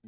La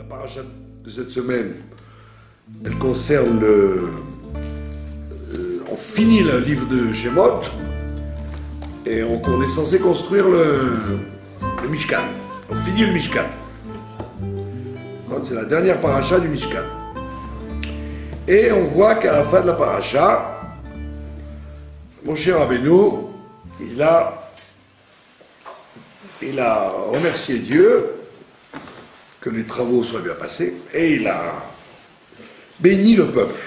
paracha de cette semaine, elle concerne on finit le livre de Shemot et on est censé construire le Mishkan. On finit le Mishkan. C'est la dernière paracha du Mishkan. Et on voit qu'à la fin de la paracha, Moshe Rabbeinu, il a remercié Dieu que les travaux soient bien passés, et il a béni le peuple.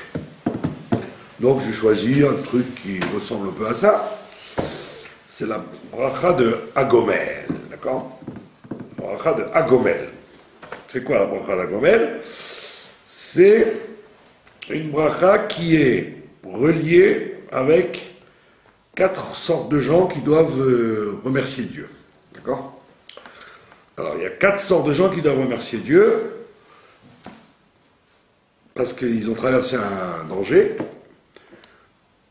Donc j'ai choisi un truc qui ressemble un peu à ça. C'est la bracha de Hagomel, d'accord? La bracha de Hagomel. C'est quoi la bracha d'Hagomel? C'est une bracha qui est reliée avec 4 sortes de gens qui doivent remercier Dieu, d'accord? Alors, il y a 4 sortes de gens qui doivent remercier Dieu parce qu'ils ont traversé un danger.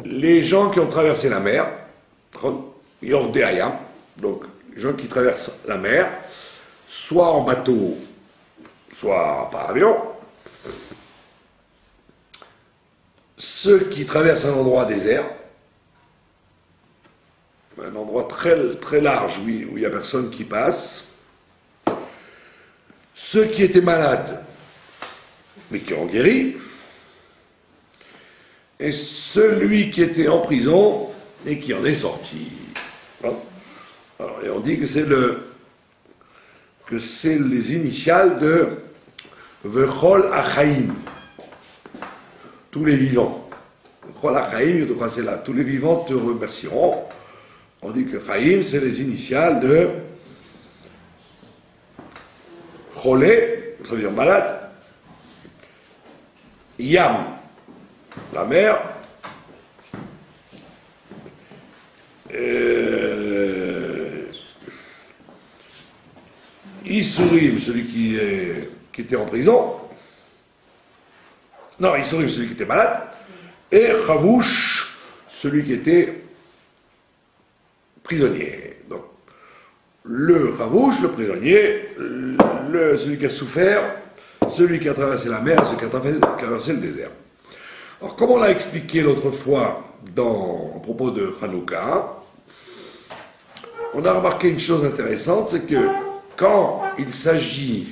Les gens qui ont traversé la mer, Yordéayam, donc les gens qui traversent la mer, soit en bateau, soit par avion. Ceux qui traversent un endroit désert, un endroit très, très large où il n'y a personne qui passe. Ceux qui étaient malades, mais qui ont guéri, et celui qui était en prison et qui en est sorti. Alors, et on dit que c'est les initiales de Vechol Achaim, tous les vivants. Vechol Achaim, c'est là, tous les vivants te remercieront. On dit que Chaim, c'est les initiales de Cholé, ça veut dire malade. Yam, la mer. Isurim, celui qui était en prison. Non, Isurim, celui qui était malade. Et Chavouch, celui qui était prisonnier. Donc, le Chavouch, le prisonnier, celui qui a souffert, celui qui a traversé la mer, celui qui a traversé le désert. Alors, comme on l'a expliqué l'autre fois à propos de Hanouka, on a remarqué une chose intéressante, c'est que quand il s'agit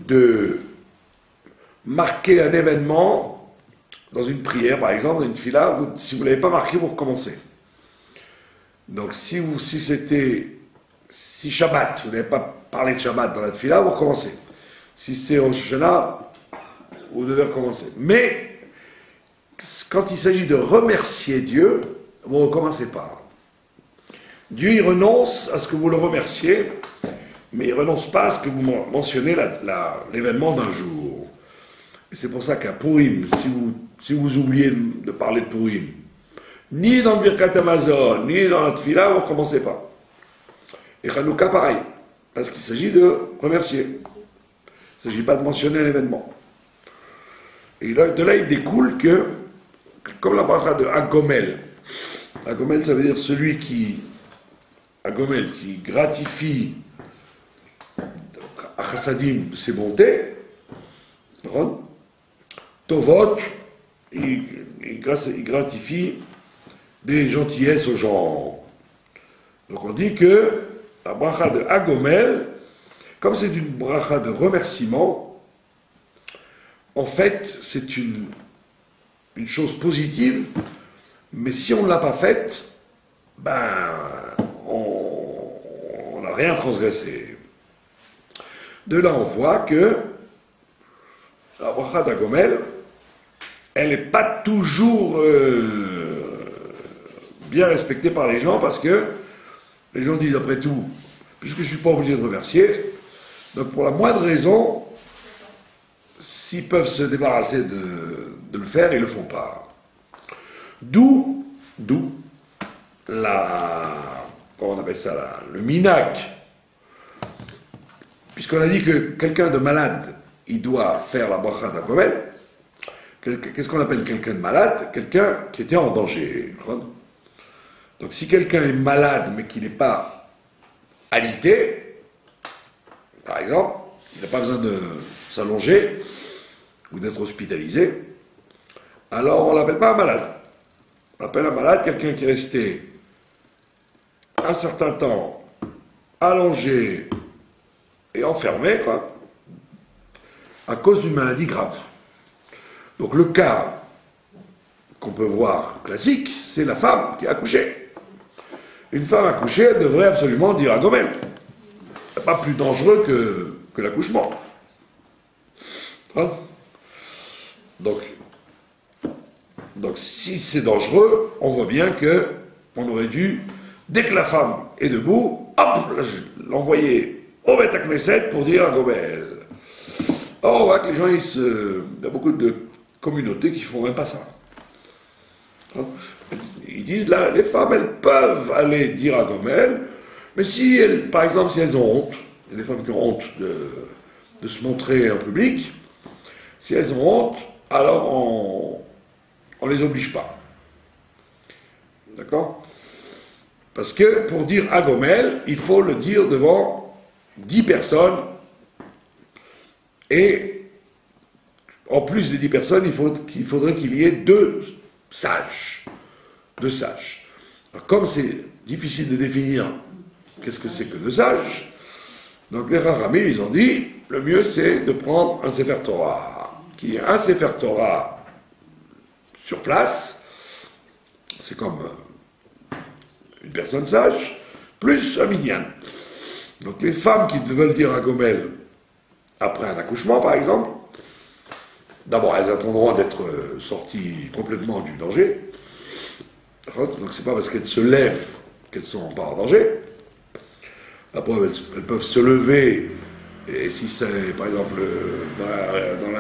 de marquer un événement dans une prière, par exemple, dans une fila, si vous ne l'avez pas marqué, vous recommencez. Donc si Shabbat, vous n'avez pas parlé de Shabbat dans la fila, vous recommencez. Si c'est Rosh Hashanah, vous devez recommencer. Mais quand il s'agit de remercier Dieu, vous ne recommencez pas. Dieu, il renonce à ce que vous le remerciez, mais il ne renonce pas à ce que vous mentionnez l'événement d'un jour. Et c'est pour ça qu'à Purim, si vous oubliez de parler de Purim, ni dans le Birkat Hamazon, ni dans la Tfila, vous ne recommencez pas. Et Hanouka, pareil, parce qu'il s'agit de remercier. Il ne s'agit pas de mentionner l'événement. Et de là, il découle que, comme la bracha de Hagomel, Hagomel, ça veut dire celui qui gratifie à Chassadim de ses bontés, Tovot, il gratifie des gentillesses aux gens. Donc on dit que la bracha de Hagomel, comme c'est une bracha de remerciement, en fait c'est une chose positive, mais si on ne l'a pas faite, ben on rien transgressé. De là, on voit que la bracha d'Agomel, elle n'est pas toujours bien respectée par les gens, parce que les gens disent, après tout, puisque je ne suis pas obligé de remercier, donc pour la moindre raison, s'ils peuvent se débarrasser de le faire, ils ne le font pas. D'où comment on appelle ça, le minag. Puisqu'on a dit que quelqu'un de malade, il doit faire la bracha d'Agomel. Qu'est-ce qu'on appelle quelqu'un de malade? Quelqu'un qui était en danger. Donc si quelqu'un est malade, mais qu'il n'est pas alité, par exemple, il n'a pas besoin de s'allonger ou d'être hospitalisé, alors on ne l'appelle pas un malade. On appelle un malade quelqu'un qui est resté un certain temps allongé et enfermé, quoi, à cause d'une maladie grave. Donc le cas qu'on peut voir classique, c'est la femme qui a accouché. Une femme accouchée, elle devrait absolument dire Agomel. C'est pas plus dangereux que l'accouchement. Hein? Donc si c'est dangereux, on voit bien que on aurait dû, dès que la femme est debout, hop, l'envoyer au Beth Knesset pour dire Agomel. Or, on voit que les gens, il y a beaucoup de communautés qui font même pas ça. Hein? Ils disent, là, les femmes, elles peuvent aller dire Agomel, mais si elles, par exemple, si elles ont honte, il y a des femmes qui ont honte de se montrer en public, si elles ont honte, alors on les oblige pas. D'accord? Parce que pour dire Agomel, il faut le dire devant 10 personnes, et en plus des 10 personnes, il faudrait qu'il y ait deux sages. Alors, comme c'est difficile de définir qu'est-ce que c'est que deux sages, donc les Rachamim, ils ont dit, le mieux c'est de prendre un Sefer Torah, qui est un Sefer Torah sur place, c'est comme une personne sage, plus un minyan. Donc les femmes qui veulent dire Agomel après un accouchement, par exemple, d'abord elles attendront d'être sorties complètement du danger. Donc c'est pas parce qu'elles se lèvent qu'elles sont pas en danger. Après elles peuvent se lever, et si c'est par exemple dans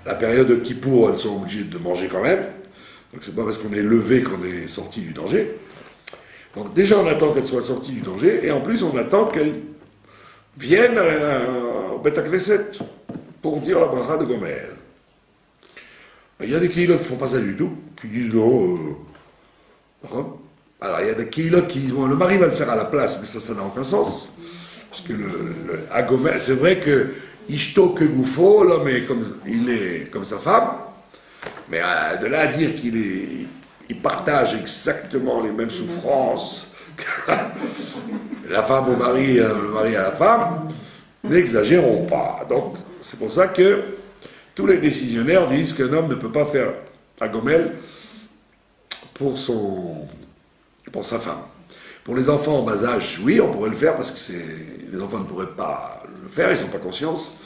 la période de Kippour, elles sont obligées de manger quand même. Donc c'est pas parce qu'on est levé qu'on est sorti du danger. Donc déjà on attend qu'elles soient sorties du danger, et en plus on attend qu'elles viennent au Beth Knesset pour dire la bracha de Gomel. Il y a des kehilot qui ne font pas ça du tout, qui disent non. Alors il y a des kehilot qui disent bon, le mari va le faire à la place, mais ça n'a aucun sens. Parce que à Gomel, c'est vrai que Ishto que Goufo, l'homme il est comme sa femme, mais de là à dire qu'il partage exactement les mêmes souffrances que la femme au mari, le mari à la femme, n'exagérons pas. Donc c'est pour ça que tous les décisionnaires disent qu'un homme ne peut pas faire Agomel pour sa femme. Pour les enfants en bas âge, oui, on pourrait le faire parce que les enfants ne pourraient pas le faire, ils n'ont pas conscience.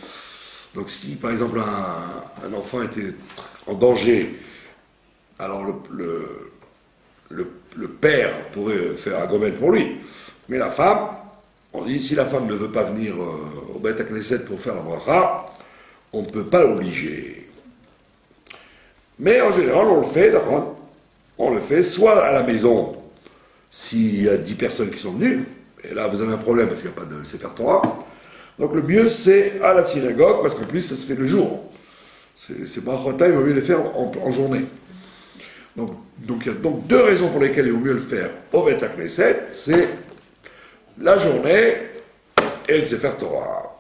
Donc si par exemple un enfant était en danger, alors le père pourrait faire Agomel pour lui. Mais la femme, on dit si la femme ne veut pas venir au Beth Knesset pour faire la bracha, on ne peut pas l'obliger. Mais en général, on le fait, d'accord? On le fait soit à la maison, s'il y a 10 personnes qui sont venues, et là vous avez un problème parce qu'il n'y a pas de Sefer Torah. Donc le mieux c'est à la synagogue, parce qu'en plus ça se fait le jour. Ces brachota, il vaut mieux les faire en journée. Donc il y a donc deux raisons pour lesquelles il vaut mieux le faire au Beth Knesset, c'est la journée et le Sefer Torah.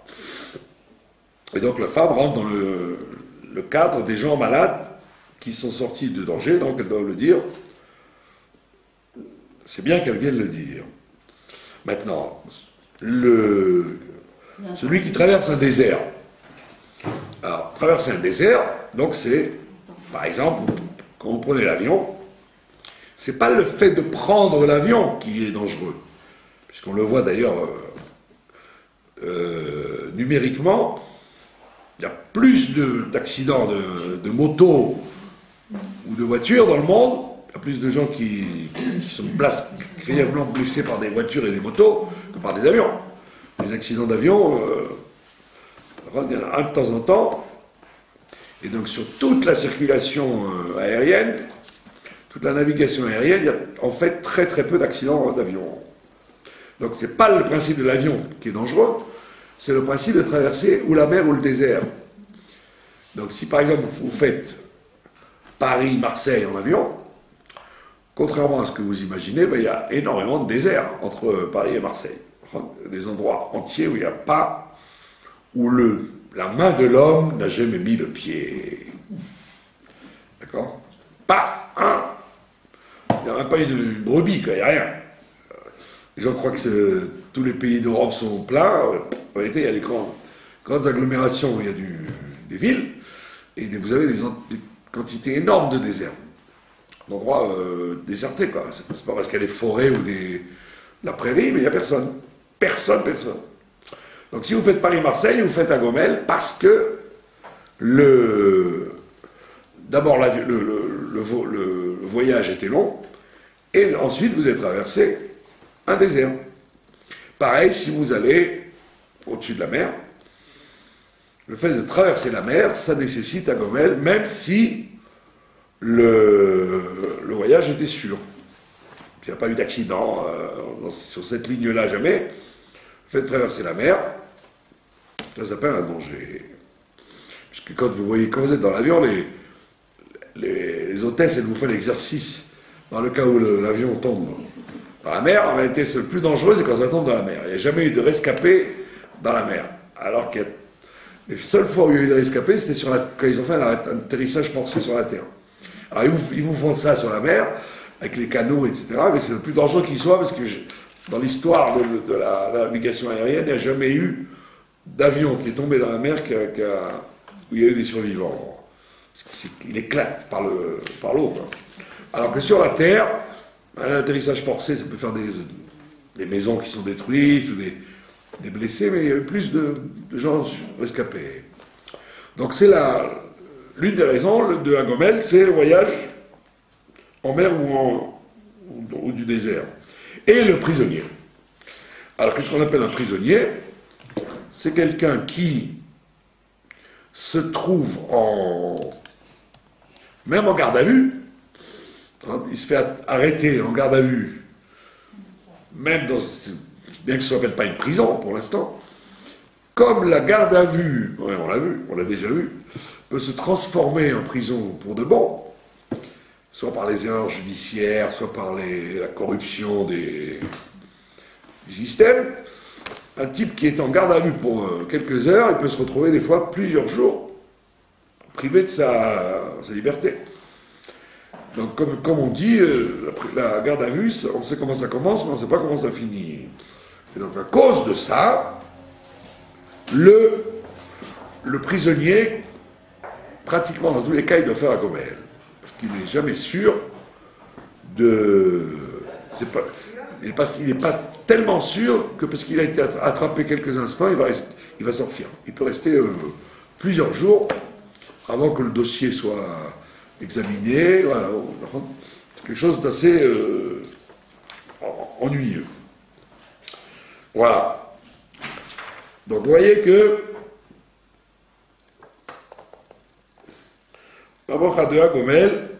Et donc la femme rentre dans le cadre des gens malades qui sont sortis de danger, donc elle doit le dire. C'est bien qu'elle vienne le dire. Maintenant, celui qui traverse un désert. Alors, traverser un désert, donc c'est, par exemple, quand vous prenez l'avion, c'est pas le fait de prendre l'avion qui est dangereux. puisqu'on le voit d'ailleurs numériquement, il y a plus d'accidents de motos ou de voitures dans le monde, il y a plus de gens qui sont grièvement blessés par des voitures et des motos que par des avions. Les accidents d'avion, il y en a un de temps en temps, et donc sur toute la circulation aérienne, toute la navigation aérienne, il y a en fait très très peu d'accidents d'avion. Donc c'est pas le principe de l'avion qui est dangereux, c'est le principe de traverser ou la mer ou le désert. Donc si par exemple vous faites Paris-Marseille en avion, contrairement à ce que vous imaginez, ben, il y a énormément de désert entre Paris et Marseille. Des endroits entiers où il n'y a pas, où la main de l'homme n'a jamais mis le pied. D'accord? Pas un. Il n'y a même pas une brebis, quoi, il n'y a rien. Les gens croient que tous les pays d'Europe sont pleins. En réalité, il y a des grandes agglomérations où il y a des villes, et vous avez des quantités énormes de désert. D'endroits désertés, quoi. C'est pas parce qu'il y a des forêts ou la prairie, mais il n'y a personne. Personne. Donc si vous faites Paris-Marseille, vous faites à Gomel, parce que d'abord le voyage était long, et ensuite vous avez traversé un désert. Pareil, si vous allez au-dessus de la mer, le fait de traverser la mer, ça nécessite à Gomel, même si le voyage était sûr. Il n'y a pas eu d'accident sur cette ligne-là, jamais. Le fait de traverser la mer, ça s'appelle un danger. Puisque quand vous êtes dans l'avion, les hôtesses, elles vous font l'exercice dans le cas où l'avion tombe dans la mer. En réalité, c'est le plus dangereux, c'est quand ça tombe dans la mer. Il n'y a jamais eu de rescapé dans la mer. Alors que les seules fois où il y a eu des rescapés, c'était quand ils ont fait un atterrissage forcé sur la Terre. Alors ils vous font ça sur la mer, avec les canaux, etc. Mais c'est le plus dangereux qui soit, parce que dans l'histoire de la navigation aérienne, il n'y a jamais eu d'avion qui est tombé dans la mer où il y a eu des survivants. Parce qu'il éclate par l'eau. Alors que sur la Terre, un atterrissage forcé, ça peut faire des maisons qui sont détruites, ou des blessés, mais il y a eu plus de gens rescapés. Donc c'est l'une des raisons de Gomel, c'est le voyage en mer ou du désert. Et le prisonnier. Alors qu'est-ce qu'on appelle un prisonnier? C'est quelqu'un qui se trouve même en garde à vue. Il se fait arrêter en garde à vue, même bien que ce ne s'appelle pas une prison pour l'instant. Comme la garde à vue, ouais, on l'a vu, on l'a déjà vu, peut se transformer en prison pour de bon, soit par les erreurs judiciaires, soit par la corruption du système. Un type qui est en garde à vue pour quelques heures, il peut se retrouver des fois plusieurs jours privé de sa liberté. Donc comme on dit, la garde à vue, on sait comment ça commence, mais on ne sait pas comment ça finit. Et donc à cause de ça, le prisonnier, pratiquement dans tous les cas, il doit faire à Gomel. Parce qu'il n'est jamais sûr il n'est pas tellement sûr que parce qu'il a été attrapé quelques instants, il va sortir. Il peut rester plusieurs jours avant que le dossier soit examiné. Voilà. C'est quelque chose d'assez ennuyeux. Voilà. Donc vous voyez que la bracha de Gomel,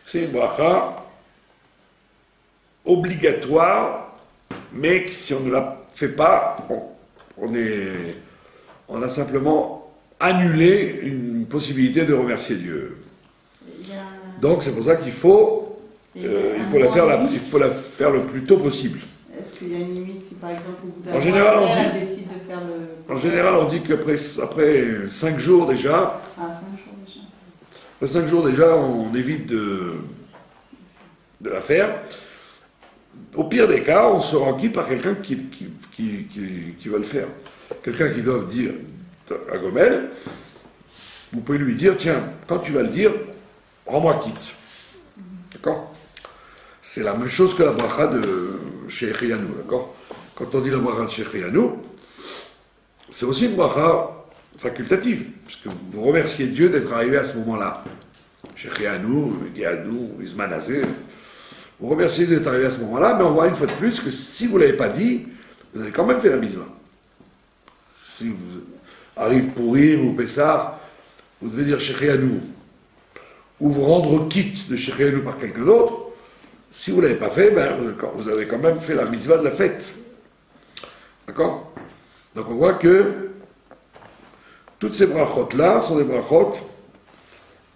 c'est une bracha obligatoire, mais que si on ne la fait pas, on a simplement annulé une possibilité de remercier Dieu. Donc c'est pour ça qu'il faut la faire le plus tôt possible. Est-ce qu'il y a une limite si par exemple au bout d'un En général, elle décide de faire le... En général, on dit qu'après 5 jours déjà, Ah, 5 jours déjà. après 5 jours déjà, on évite de la faire. Au pire des cas, on se rend quitte par quelqu'un qui va le faire. Quelqu'un qui doit dire à Gomel, vous pouvez lui dire, tiens, quand tu vas le dire, rends-moi quitte. D'accord? c'est la même chose que la bracha de Shechianu, d'accord? Quand on dit la bracha de Shechianu, c'est aussi une bracha facultative, puisque vous remerciez Dieu d'être arrivé à ce moment-là. Shechianu, Gianu, Ismanazé. Vous remerciez Dieu d'être arrivé à ce moment-là, mais on voit une fois de plus que si vous ne l'avez pas dit, vous avez quand même fait la mitzvah. Si vous arrive Pourim ou Pessah, vous devez dire Shechianu, ou vous rendre quitte de Shechianu par quelqu'un d'autre. Si vous ne l'avez pas fait, ben, vous avez quand même fait la mitzvah de la fête. D'accord? Donc on voit que toutes ces brachot-là sont des brachot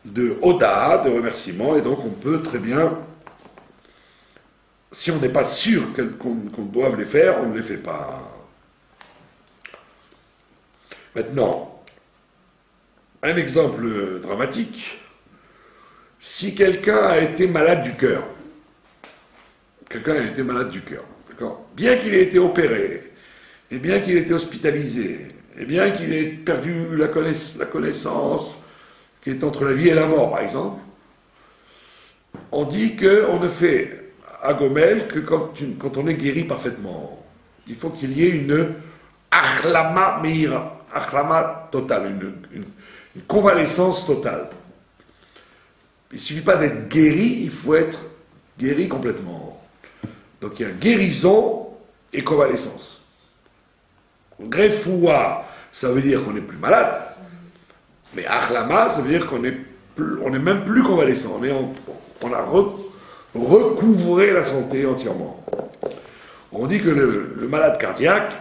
de Oda, de remerciement, et donc on peut très bien, si on n'est pas sûr qu'on doive les faire, on ne les fait pas. Maintenant, un exemple dramatique, si quelqu'un a été malade du cœur, d'accord, bien qu'il ait été opéré, et bien qu'il ait été hospitalisé, et bien qu'il ait perdu la connaissance qui est entre la vie et la mort, par exemple, on dit qu'on ne fait à Gomel que quand on est guéri parfaitement. Il faut qu'il y ait une achlama meira, achlama totale, une convalescence totale. Il ne suffit pas d'être guéri, il faut être guéri complètement. Donc il y a guérison et convalescence. Refoua, ça veut dire qu'on n'est plus malade, mais achlama, ça veut dire qu'on est même plus convalescent. On a recouvré la santé entièrement. On dit que le malade cardiaque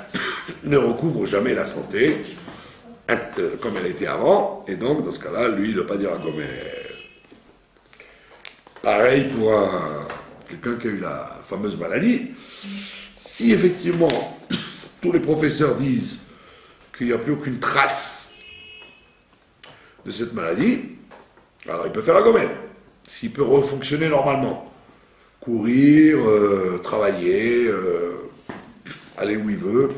ne recouvre jamais la santé comme elle était avant, et donc dans ce cas-là, lui, il ne doit pas dire à Gomer. Pareil pour quelqu'un qui a eu la fameuse maladie. Si effectivement tous les professeurs disent qu'il n'y a plus aucune trace de cette maladie, alors il peut faire à Gomer. S'il peut refonctionner normalement, courir, travailler, aller où il veut.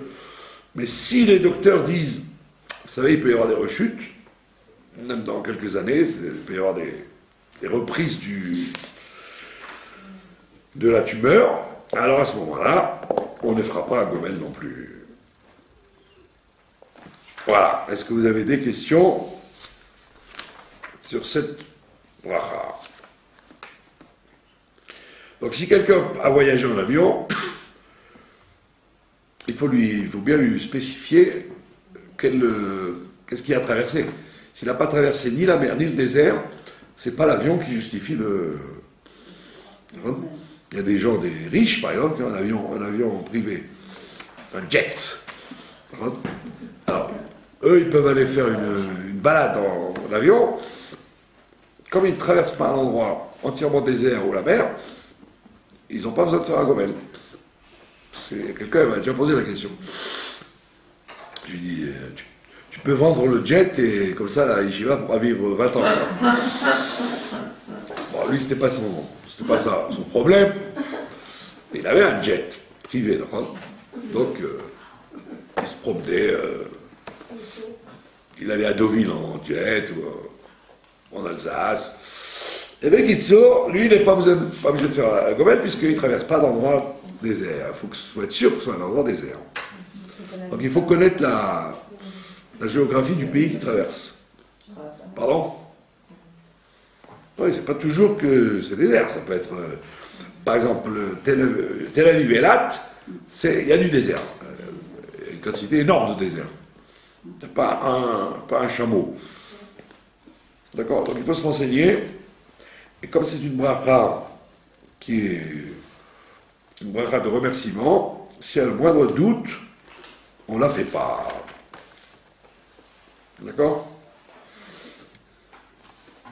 Mais si les docteurs disent, vous savez, il peut y avoir des rechutes, même dans quelques années, il peut y avoir des reprises de la tumeur, alors à ce moment-là, on ne fera pas un Gomel non plus. Voilà. Est-ce que vous avez des questions sur cette bracha? Donc si quelqu'un a voyagé en avion, il faut bien lui spécifier qu'est-ce qu'il a traversé. S'il n'a pas traversé ni la mer ni le désert, c'est pas l'avion qui justifie le... Il y a des gens, des riches par exemple, qui ont un avion privé, un jet. Alors, eux, ils peuvent aller faire une balade en avion. Comme ils ne traversent pas un endroit entièrement désert ou la mer, ils n'ont pas besoin de faire un Gomel. Quelqu'un m'a déjà posé la question. Je lui dis, tu peux vendre le jet et comme ça, la Yeshiva pourra vivre 20 ans. Bon, lui, c'était pas ça son problème. Il avait un jet privé, d'accord? Donc, il se promenait, il allait à Deauville en jet ou en Alsace. Et bien, Kitsour, lui, il n'est pas obligé de faire un Gomel puisqu'il ne traverse pas d'endroit désert. Il faut être sûr que ce soit un endroit désert. Donc, il faut connaître la géographie du pays qu'il traverse. Pardon? Oui, c'est pas toujours que c'est désert. Ça peut être, par exemple, Tel Aviv Elat, il y a du désert. Une quantité énorme de désert. Il n'y a pas un chameau. D'accord? Donc il faut se renseigner. Et comme c'est une bracha qui est une bracha de remerciement, s'il y a le moindre doute, on ne la fait pas. D'accord?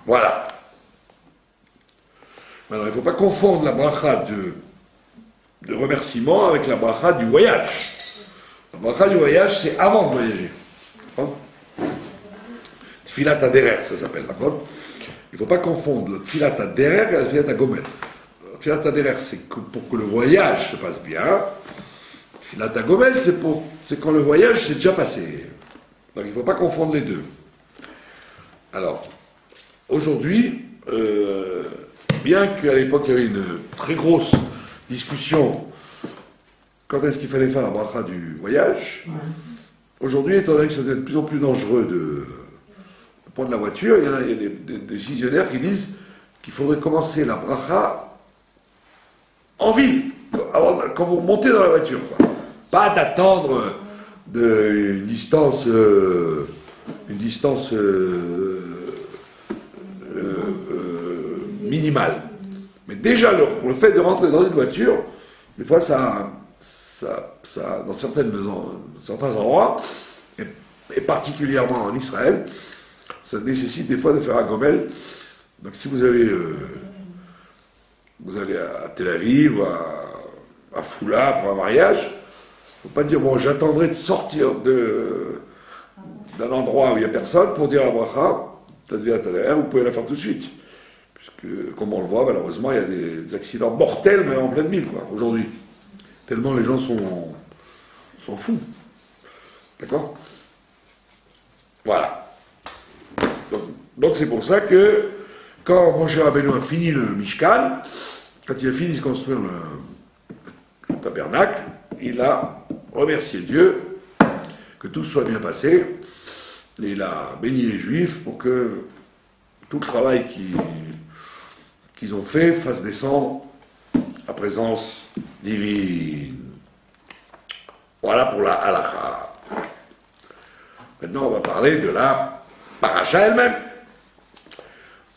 Voilà. Alors, il ne faut pas confondre la bracha de remerciement avec la bracha du voyage. La bracha du voyage, c'est avant de voyager. Tfilat Aderer, ça s'appelle, d'accord? Il ne faut pas confondre le Tfilat Aderer et la Tfilat Agomel. Le Tfilat Aderer, c'est pour que le voyage se passe bien. Tfilat Agomel, c'est quand le voyage s'est déjà passé. Donc, il ne faut pas confondre les deux. Alors, aujourd'hui, bien qu'à l'époque il y avait une très grosse discussion quand est-ce qu'il fallait faire la bracha du voyage, aujourd'hui, étant donné que ça devient de plus en plus dangereux de prendre la voiture, il y a des décisionnaires qui disent qu'il faudrait commencer la bracha en ville, quand vous montez dans la voiture, quoi. Pas d'attendre une distance minimale. Mais déjà, le fait de rentrer dans une voiture, des fois, ça dans certains endroits, et particulièrement en Israël, ça nécessite des fois de faire un gomel. Donc si vous allez à Tel Aviv ou à Foula pour un mariage, il ne faut pas dire, bon, j'attendrai de sortir d'un endroit où il n'y a personne pour dire la bracha, vous pouvez la faire tout de suite. Puisque, comme on le voit, malheureusement, il y a des accidents mortels, mais en pleine ville, quoi, aujourd'hui. Tellement les gens sont fous. D'accord? Voilà. Donc c'est pour ça que, quand Moshe Rabbeinu a fini le Mishkan, quand il a fini de construire le tabernacle, il a remercié Dieu, que tout soit bien passé, et il a béni les Juifs pour que tout le travail qu'ils ont fait fasse descendre la présence divine. Voilà pour la halakha. Maintenant, on va parler de la paracha elle-même.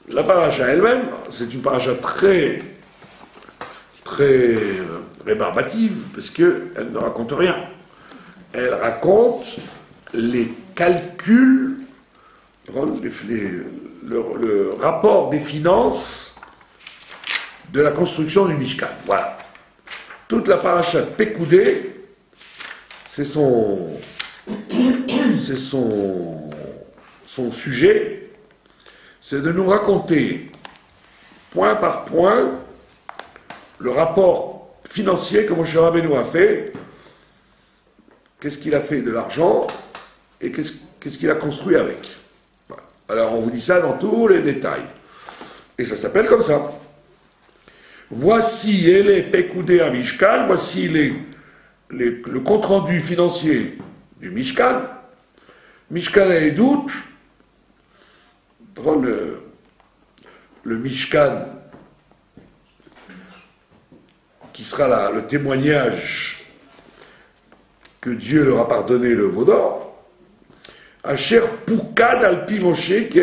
La paracha elle-même, c'est une paracha très rébarbative, parce qu'elle ne raconte rien. Elle raconte les calculs, le rapport des finances de la construction du Mishkan. Voilà. Toute la paracha de Pekoudé, c'est son sujet, c'est de nous raconter, point par point, le rapport financier que Moshe Rabbeinu a fait, qu'est-ce qu'il a fait de l'argent, et qu'est-ce qu'il a construit avec. Voilà. Alors on vous dit ça dans tous les détails. Et ça s'appelle comme ça. Voici les Pekoudé à Mishkan, voici le compte-rendu financier du Mishkan. Mishkan et doute, le Mishkan qui sera le témoignage que Dieu leur a pardonné le veau d'or, Asher Poukad Alpi Moshe, qui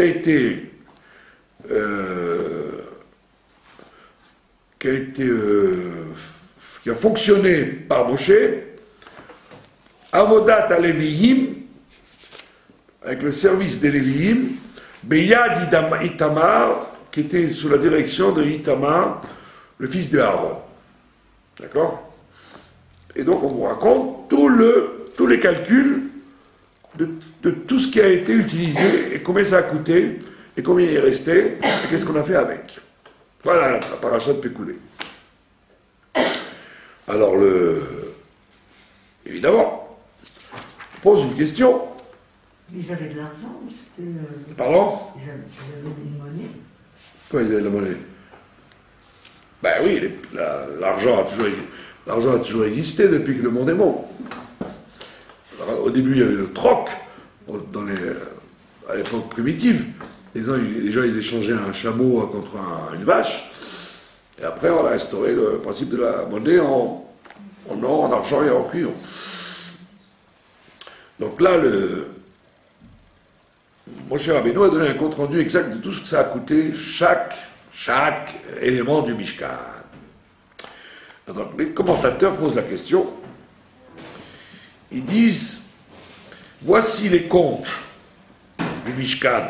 a fonctionné par Moshe, Avodat Aleviim, avec le service des Léviim, Beyad Itamar, qui était sous la direction de Itamar, le fils de Aaron. D'accord? Et donc on vous raconte tous les calculs de tout ce qui a été utilisé, et combien ça a coûté, et combien il est resté, et qu'est-ce qu'on a fait avec. Voilà la paracha de Pekoudé. Alors évidemment, on pose une question. Ils avaient de l'argent ou c'était... Pardon? Ils avaient une monnaie. Quoi, ils avaient de la monnaie? Ben oui, l'argent a toujours existé depuis que le monde est monde. Alors, au début, il y avait le troc, à l'époque primitive. Les gens, ils échangeaient un chameau contre une vache. Et après, on a instauré le principe de la monnaie en or, en argent et en cuivre. Donc là, Moshe Rabbeinu a donné un compte-rendu exact de tout ce que ça a coûté, chaque élément du Mishkan. Donc les commentateurs posent la question. Ils disent, voici les comptes du Mishkan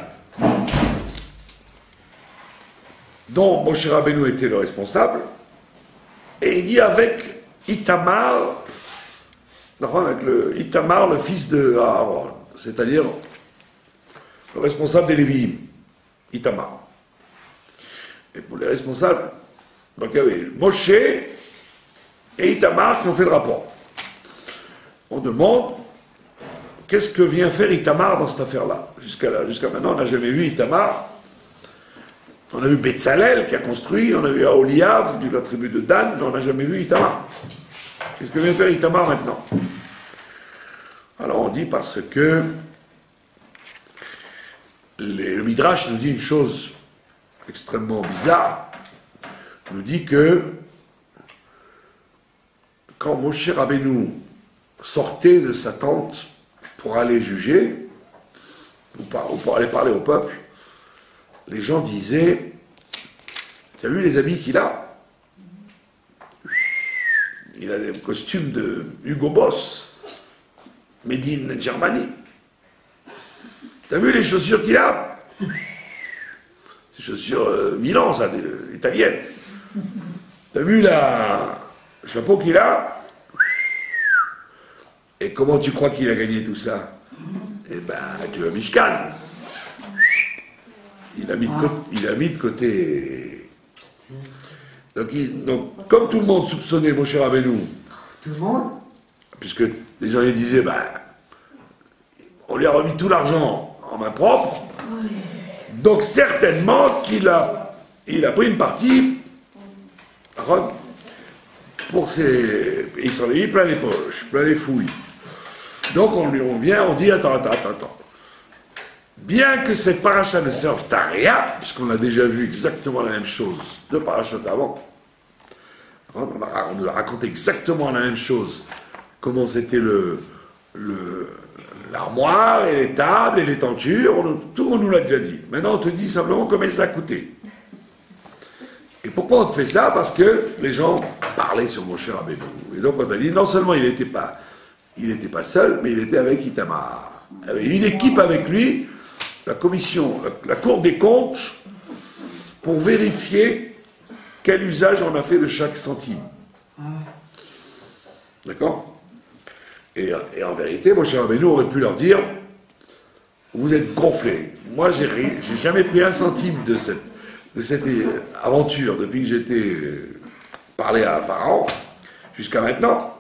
dont Moshe Rabbeinu était le responsable, et il dit avec Itamar, le fils de Aaron, c'est-à-dire le responsable des Lévi'im, Itamar. Et pour les responsables, donc il y avait Moshe et Itamar qui ont fait le rapport. On demande qu'est-ce que vient faire Itamar dans cette affaire-là. Jusqu'à maintenant, on n'a jamais vu Itamar On a vu Betzalel qui a construit, on a vu Aholiav de la tribu de Dan, mais on n'a jamais vu Itamar. Qu'est-ce que vient faire Itamar maintenant? Alors on dit parce que le Midrash nous dit une chose extrêmement bizarre. Il nous dit que quand Moshe Rabbeinu sortait de sa tente pour aller juger, ou pour aller parler au peuple, les gens disaient, tu as vu les habits qu'il a? Il a des costumes de Hugo Boss, made in Germany. Tu as vu les chaussures qu'il a? Ces chaussures Milan, ça, italiennes. Tu as vu le chapeau qu'il a? Et comment tu crois qu'il a gagné tout ça? Eh ben, tu as Mishkan. Il a mis de côté. Donc, comme tout le monde soupçonnait Moshe Rabbeinu, Tout le monde? puisque les gens lui disaient, ben, on lui a remis tout l'argent en main propre, donc certainement qu'il a pris une partie pour ses. Il s'en est mis plein les poches, plein les fouilles. Donc on vient, on dit, attends. Bien que cette paracha ne serve à rien, puisqu'on a déjà vu exactement la même chose, deux parachas avant, on nous a raconté exactement la même chose, comment c'était l'armoire, et les tables, et les tentures, tout on nous l'a déjà dit. Maintenant on te dit simplement combien ça a coûté. Et pourquoi on te fait ça? Parce que les gens parlaient sur Moshe Rabbeinu. Et donc on t'a dit, non seulement il n'était pas seul, mais il était avec Itamar. Il y avait une équipe avec lui, la commission, la Cour des comptes, pour vérifier quel usage on a fait de chaque centime. D'accord? Et en vérité, Moshe Rabbeinu aurait pu leur dire, vous êtes gonflés. Moi, j'ai jamais pris un centime de cette aventure depuis que j'étais parlé à Pharaon jusqu'à maintenant.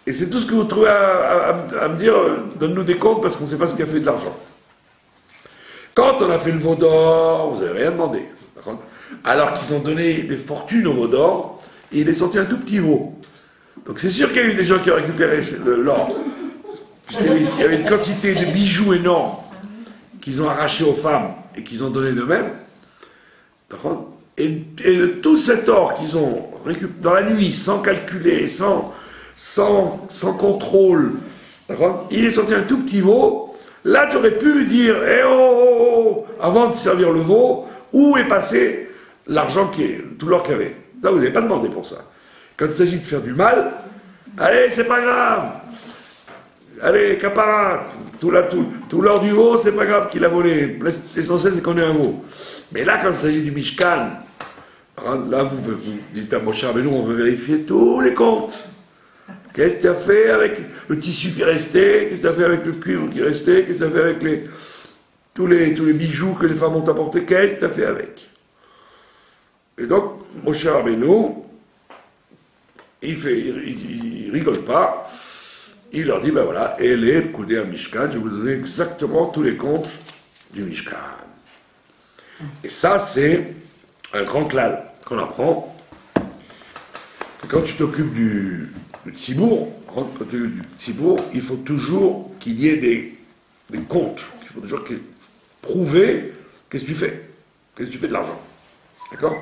Et c'est tout ce que vous trouvez à me dire, donne-nous des comptes parce qu'on ne sait pas ce qu'il a fait de l'argent. Quand on a fait le veau d'or, vous n'avez rien demandé. Alors qu'ils ont donné des fortunes au veau d'or, et il est sorti un tout petit veau. Donc c'est sûr qu'il y a eu des gens qui ont récupéré l'or. Puisqu'il y avait une quantité de bijoux énormes qu'ils ont arrachés aux femmes et qu'ils ont donné d'eux-mêmes. Et de tout cet or qu'ils ont récupéré dans la nuit, sans calculer, sans contrôle, il est sorti un tout petit veau. Là, tu aurais pu dire, avant de servir le veau, où est passé l'argent tout l'or qu'il y avait. Ça, vous n'avez pas demandé pour ça. Quand il s'agit de faire du mal, allez, c'est pas grave. Allez, capara, tout l'or du veau, c'est pas grave qu'il a volé. L'essentiel, c'est qu'on ait un veau. Mais là, quand il s'agit du Mishkan, là, vous dites à Moshe Rabbeinu, on veut vérifier tous les comptes. Qu'est-ce que tu as fait avec le tissu qui restait? Qu'est-ce que tu as fait avec le cuivre qui restait? Qu'est-ce que tu as fait avec tous les bijoux que les femmes ont apportés? Qu'est-ce que tu as fait avec? Et donc, Moshe Rabbeinu, il rigole pas. Il leur dit, ben voilà, Elé, Koudé à Mishkan, je vais vous donner exactement tous les comptes du Mishkan. Et ça, c'est un grand klal qu'on apprend. Que quand tu t'occupes du tzibour, il faut toujours qu'il y ait des comptes. Il faut toujours prouver qu'est-ce que tu fais. Qu'est-ce que tu fais de l'argent. D'accord?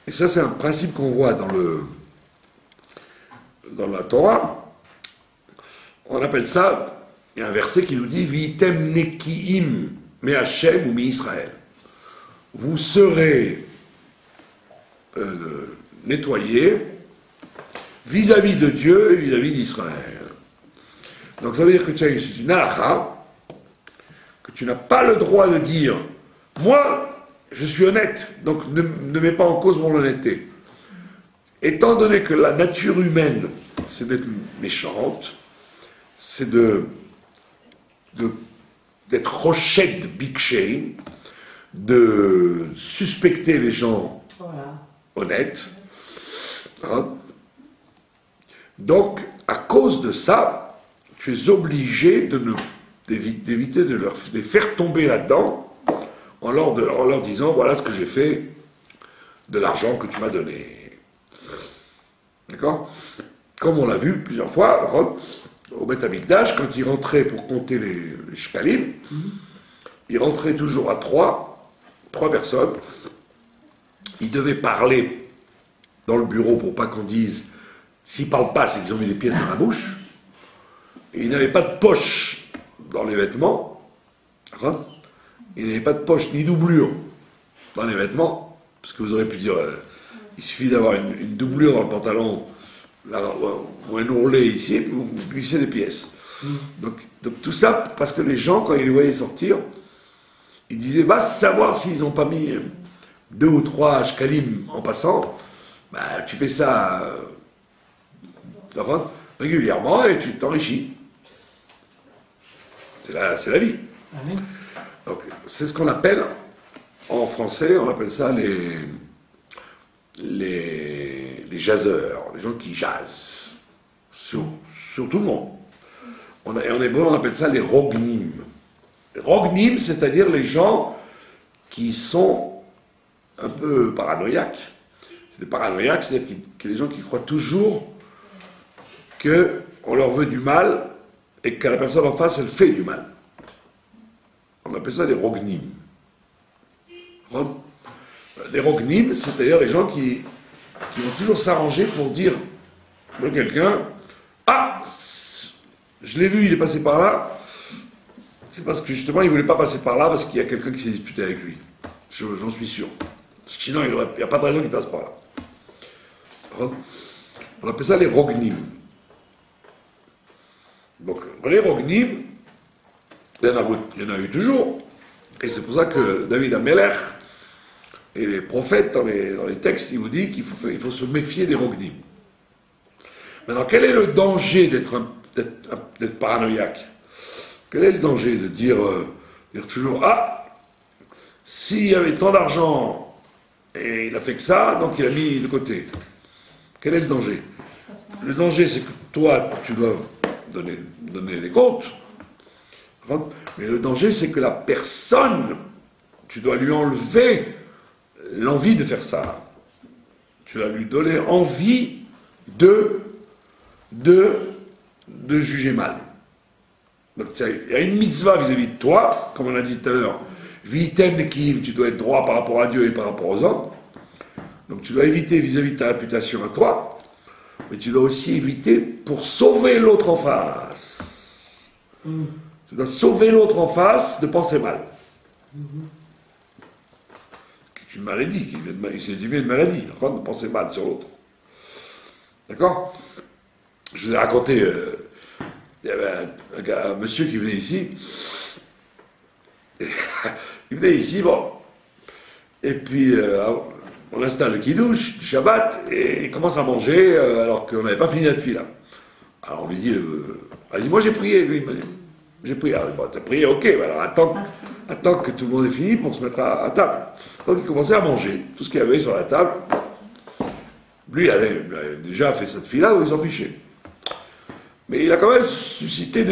Et ça, c'est un principe qu'on voit dans la Torah. On appelle ça, il y a un verset qui nous dit Vitem nekiim me Hashem ou mi Israël. Vous serez nettoyés vis-à-vis de Dieu et vis-à-vis d'Israël. Donc ça veut dire que c'est une halakha, que tu n'as pas le droit de dire moi, je suis honnête, donc ne mets pas en cause mon honnêteté. Étant donné que la nature humaine, c'est d'être méchante, c'est d'être rochet big shame, de suspecter les gens honnêtes. Hein? Donc, à cause de ça, tu es obligé d'éviter de les faire tomber là-dedans, en leur disant, voilà ce que j'ai fait de l'argent que tu m'as donné. D'accord? Comme on l'a vu plusieurs fois, au Beth Amikdash, quand il rentrait pour compter les shkalim, il rentrait toujours à trois personnes. Il devait parler dans le bureau pour pas qu'on dise, s'ils ne parlent pas, c'est qu'ils ont mis les pièces dans la bouche. Et il n'avait pas de poche dans les vêtements. D'accord? Il n'avait pas de poche ni doublure dans les vêtements, parce que vous aurez pu dire, il suffit d'avoir une doublure dans le pantalon, là, ou un ourlet ici, et puis vous glissez des pièces. Donc tout ça, parce que les gens, quand ils les voyaient sortir, ils disaient, va savoir s'ils n'ont pas mis 2 ou 3 shkalim en passant, bah, tu fais ça régulièrement et tu t'enrichis. C'est la vie. Donc, c'est ce qu'on appelle, en français, on appelle ça les jazzeurs, les gens qui jazzent sur tout le monde. Et en hébreu, on appelle ça les rognim. Les rognim, c'est-à-dire les gens qui sont un peu paranoïaques. C'est des paranoïaques, c'est-à-dire les gens qui croient toujours qu'on leur veut du mal et que la personne en face, elle fait du mal. On appelle ça des rognim. Les rognim, c'est-à-dire les gens qui vont toujours s'arranger pour dire à quelqu'un, ah, je l'ai vu, il est passé par là, c'est parce que justement il ne voulait pas passer par là parce qu'il y a quelqu'un qui s'est disputé avec lui. J'en suis sûr. Parce que sinon, il n'y a pas de raison qu'il passe par là. On appelle ça les rognim. Donc, les rognim, il y en a eu toujours. Et c'est pour ça que David Amelech et les prophètes, dans les textes, ils vous disent qu'il faut se méfier des rognim. Maintenant, quel est le danger d'être paranoïaque? Quel est le danger de dire toujours, ah, s'il y avait tant d'argent et il a fait que ça, donc il a mis de côté. Quel est le danger? Le danger, c'est que toi, tu dois donner des comptes. Mais le danger, c'est que la personne, tu dois lui enlever l'envie de faire ça. Tu dois lui donner envie de juger mal. Donc il y a une mitzvah vis-à-vis de toi, comme on a dit tout à l'heure. Vitem nekim, tu dois être droit par rapport à Dieu et par rapport aux hommes. Donc tu dois éviter vis-à-vis de ta réputation à toi, mais tu dois aussi éviter pour sauver l'autre en face. Tu dois sauver l'autre en face de penser mal. C'est une maladie, c'est une maladie, de penser mal sur l'autre. D'accord? Je vous ai raconté, il y avait un monsieur qui venait ici, il venait ici, bon, et puis on installe le kidouche du Shabbat, et il commence à manger alors qu'on n'avait pas fini la tefila. Alors on lui dit, allez, moi j'ai prié, lui il m'a dit, j'ai prié. Alors, bon, t'as prié, ok, alors attends que tout le monde ait fini pour se mettre à table. Donc il commençait à manger tout ce qu'il y avait sur la table. Lui, il avait déjà fait cette tefila, donc il s'en fichait. Mais il a quand même suscité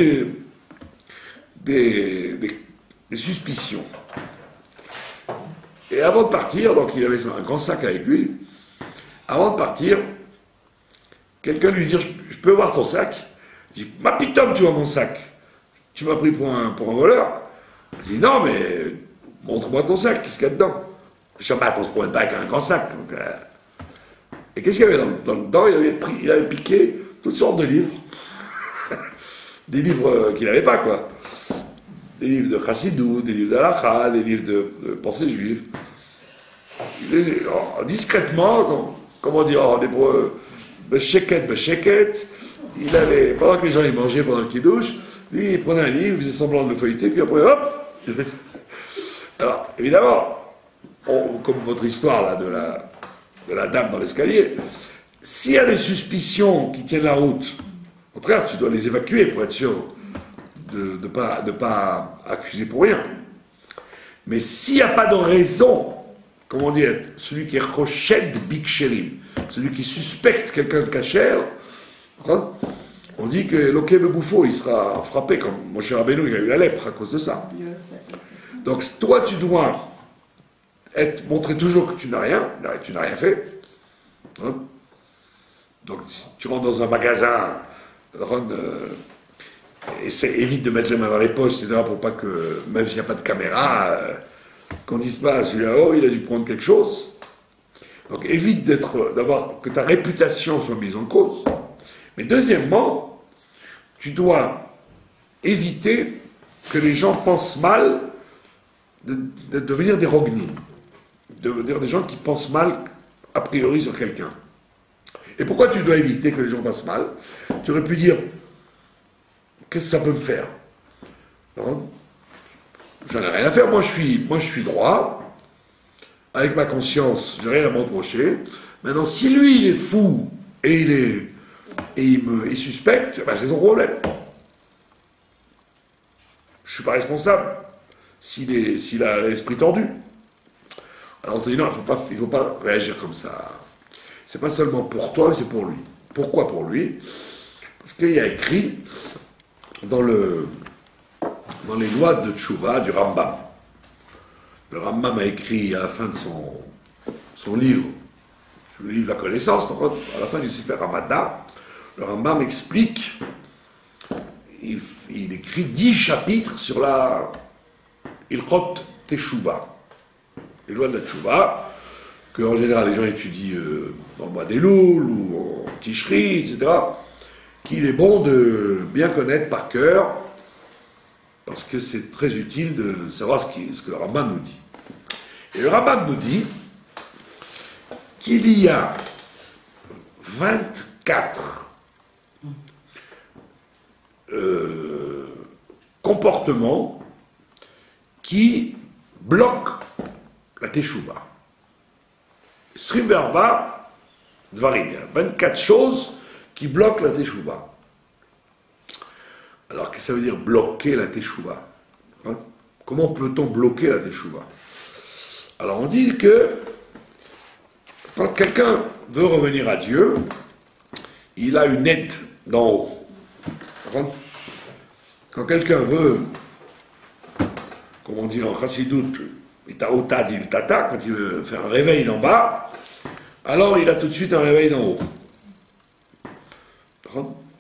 des suspicions. Et avant de partir, donc il avait un grand sac avec lui, avant de partir, quelqu'un lui dit, je peux voir ton sac? Il dit, ma pitom, tu vois mon sac? Tu m'as pris pour un voleur? Il dit, non, mais montre-moi ton sac, qu'est-ce qu'il y a dedans? Je dis, bah, on se promène pas avec un grand sac. Donc, et qu'est-ce qu'il y avait dedans? Il avait piqué toutes sortes de livres. Des livres qu'il n'avait pas, quoi. Des livres de Chassidou, des livres d'Alacha, des livres de pensée juive. Discrètement, comme on dit en hébreu, besheket, il avait, pendant que les gens les mangeaient pendant le kidouche, lui il prenait un livre, il faisait semblant de le feuilleter, puis après, hop. Alors, évidemment, comme votre histoire là de la dame dans l'escalier, s'il y a des suspicions qui tiennent la route, au contraire, tu dois les évacuer pour être sûr de ne pas accuser pour rien. Mais s'il n'y a pas de raison, comment on dit, celui qui est rochet biksherim, celui qui suspecte quelqu'un de cachère, on dit que l'Oké Bouffo, il sera frappé comme Moshe Rabbeinu, il a eu la lèpre à cause de ça. Donc toi, tu dois montrer toujours que tu n'as rien fait. Hein. Donc, si tu rentres dans un magasin, évite de mettre les mains dans les poches, etc., pour pas que, même s'il n'y a pas de caméra, qu'on dise pas, celui-là, oh, il a dû prendre quelque chose. Donc, évite que ta réputation soit mise en cause. Mais deuxièmement, tu dois éviter que les gens pensent mal de devenir des rognis, de devenir des gens qui pensent mal a priori sur quelqu'un. Et pourquoi tu dois éviter que les gens pensent mal? Tu aurais pu dire, qu'est-ce que ça peut me faire? J'en ai rien à faire, moi je suis droit, avec ma conscience, j'ai rien à me reprocher. Maintenant, si lui il est fou et il suspecte, ben c'est son problème. Je ne suis pas responsable s'il a l'esprit tordu. Alors on te dit non, il ne faut pas réagir comme ça. C'est pas seulement pour toi, mais c'est pour lui. Pourquoi pour lui? Parce qu'il y a écrit dans les lois de Tchouva du Rambam. Le Rambam a écrit à la fin de son livre, le livre de la connaissance, à la fin du Sefer Hamada, le Rambam explique, il écrit 10 chapitres sur la Ilchot Teshuvah, les lois de la Tchouva, que en général les gens étudient dans le mois d'Elul ou en Tishri, etc., qu'il est bon de bien connaître par cœur, parce que c'est très utile de savoir ce que le Rambam nous dit. Et le Rambam nous dit qu'il y a 24 comportements qui bloquent la Teshuvah. Srimverba Dvarim, 24 choses qui bloquent la Teshuvah. Alors, qu'est-ce que ça veut dire bloquer la Teshuvah? Hein? Comment peut-on bloquer la Teshuvah? Alors, on dit que quand quelqu'un veut revenir à Dieu, il a une aide d'en haut. Quand quelqu'un veut, comme on dit en Chassidut, quand il veut faire un réveil d'en bas, alors il a tout de suite un réveil d'en haut.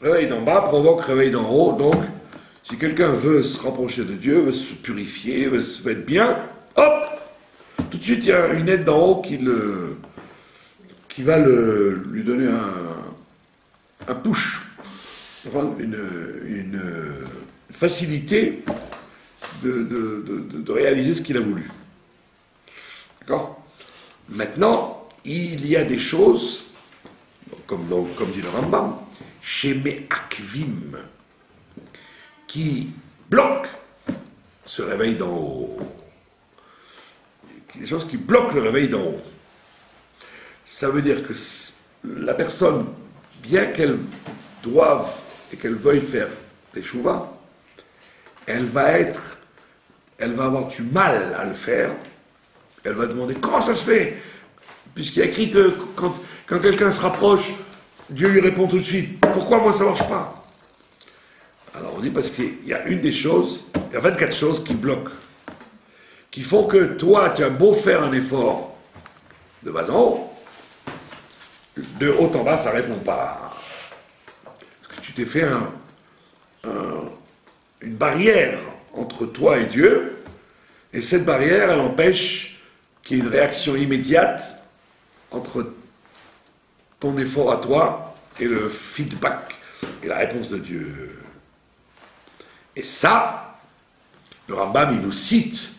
Réveil d'en bas provoque réveil d'en haut, donc si quelqu'un veut se rapprocher de Dieu, veut se purifier, veut être bien, hop, tout de suite il y a une aide d'en haut qui va lui donner un push, une facilité de réaliser ce qu'il a voulu. D'accord? Maintenant, il y a des choses, comme dit le Rambam, chez Me'akvim, qui bloquent ce réveil d'en haut. Des choses qui bloquent le réveil d'en haut. Ça veut dire que la personne, bien qu'elle doive et qu'elle veuille faire des chouvas, elle va avoir du mal à le faire. Elle va demander comment ça se fait, puisqu'il y a écrit que quand quelqu'un se rapproche, Dieu lui répond tout de suite. Pourquoi moi ça ne marche pas? Alors on dit parce qu'il y a il y a 24 choses qui bloquent, qui font que toi tu as beau faire un effort de bas en haut, de haut en bas ça ne répond pas. Parce que tu t'es fait une barrière entre toi et Dieu, et cette barrière elle empêche qu'il y ait une réaction immédiate entre ton effort à toi et le feedback et la réponse de Dieu. Et ça, le Rambam, il vous cite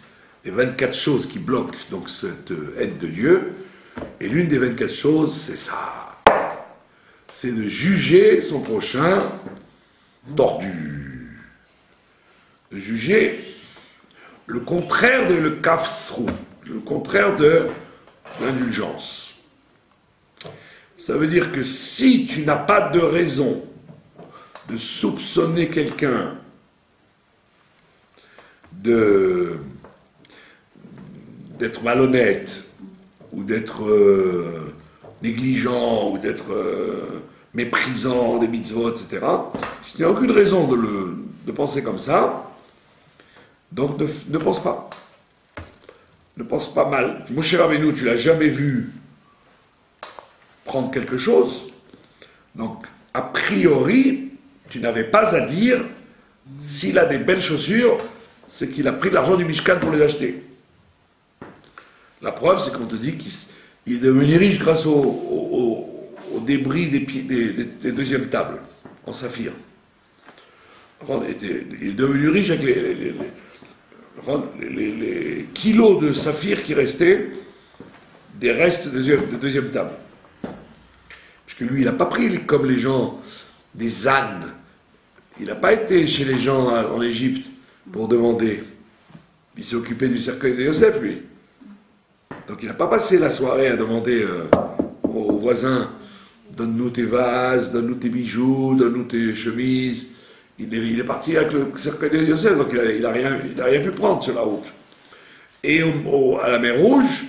les 24 choses qui bloquent donc cette aide de Dieu, et l'une des 24 choses, c'est ça. C'est de juger son prochain tordu. De juger le contraire de le kafsrou, le contraire de l'indulgence. Ça veut dire que si tu n'as pas de raison de soupçonner quelqu'un d'être malhonnête, ou d'être négligent, ou d'être méprisant des mitzvot, etc., si tu n'as aucune raison de penser comme ça, donc ne pense pas. ne pense pas mal. Moshe Rabbeinu, tu l'as jamais vu prendre quelque chose, donc a priori, tu n'avais pas à dire, s'il a des belles chaussures, c'est qu'il a pris de l'argent du Mishkan pour les acheter. La preuve, c'est qu'on te dit qu'il est devenu riche grâce au débris des deuxièmes tables, en saphir. Il est devenu riche avec les kilos de saphir qui restaient des restes des deuxième table. Parce que lui, il n'a pas pris, comme les gens, des ânes. Il n'a pas été chez les gens en Égypte pour demander. Il s'est occupé du cercueil de Yosef, lui. Donc il n'a pas passé la soirée à demander aux voisins, donne-nous tes vases, donne-nous tes bijoux, donne-nous tes chemises. Il est parti avec le cercueil de Yosef, donc il n'a rien pu prendre sur la route. Et à la mer Rouge,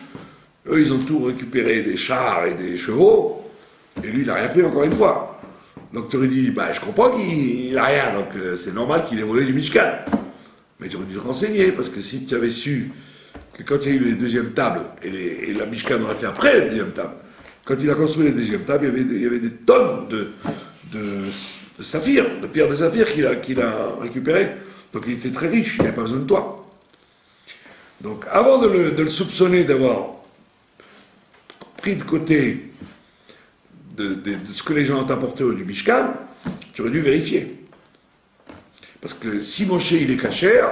eux, ils ont tout récupéré, des chars et des chevaux, et lui, il n'a rien pris encore une fois. Donc tu aurais dit, bah, je comprends qu'il n'a rien, donc c'est normal qu'il ait volé du Mishkan. Mais tu aurais dû te renseigner, parce que si tu avais su que quand il y a eu les deuxièmes tables, et la Mishkan aurait fait après la deuxième table, quand il a construit les deuxièmes tables, il y avait des tonnes de saphir, de pierres de saphir qu'il a récupérées. Donc il était très riche, il n'avait pas besoin de toi. Donc avant de le soupçonner d'avoir pris de côté de ce que les gens ont apporté au du Mishkan, tu aurais dû vérifier. Parce que si Moshe il est cachère,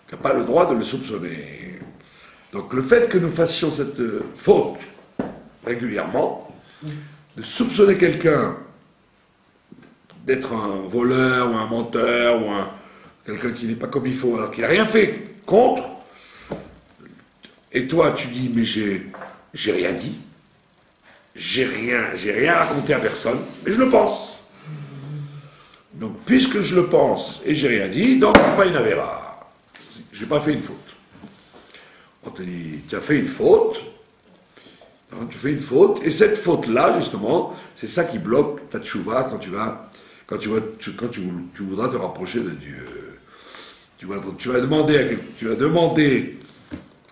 tu n'as pas le droit de le soupçonner. Donc le fait que nous fassions cette faute régulièrement, de soupçonner quelqu'un d'être un voleur ou un menteur ou quelqu'un qui n'est pas comme il faut, alors qu'il n'a rien fait contre, et toi tu dis mais j'ai rien dit, j'ai rien raconté à personne, mais je le pense. Donc puisque je le pense et j'ai rien dit, donc c'est pas une avéra. J'ai pas fait une faute. On te dit, tu as fait une faute, tu fais une faute, et cette faute-là, justement, c'est ça qui bloque ta tchouva quand tu voudras te rapprocher de Dieu. Tu vas demander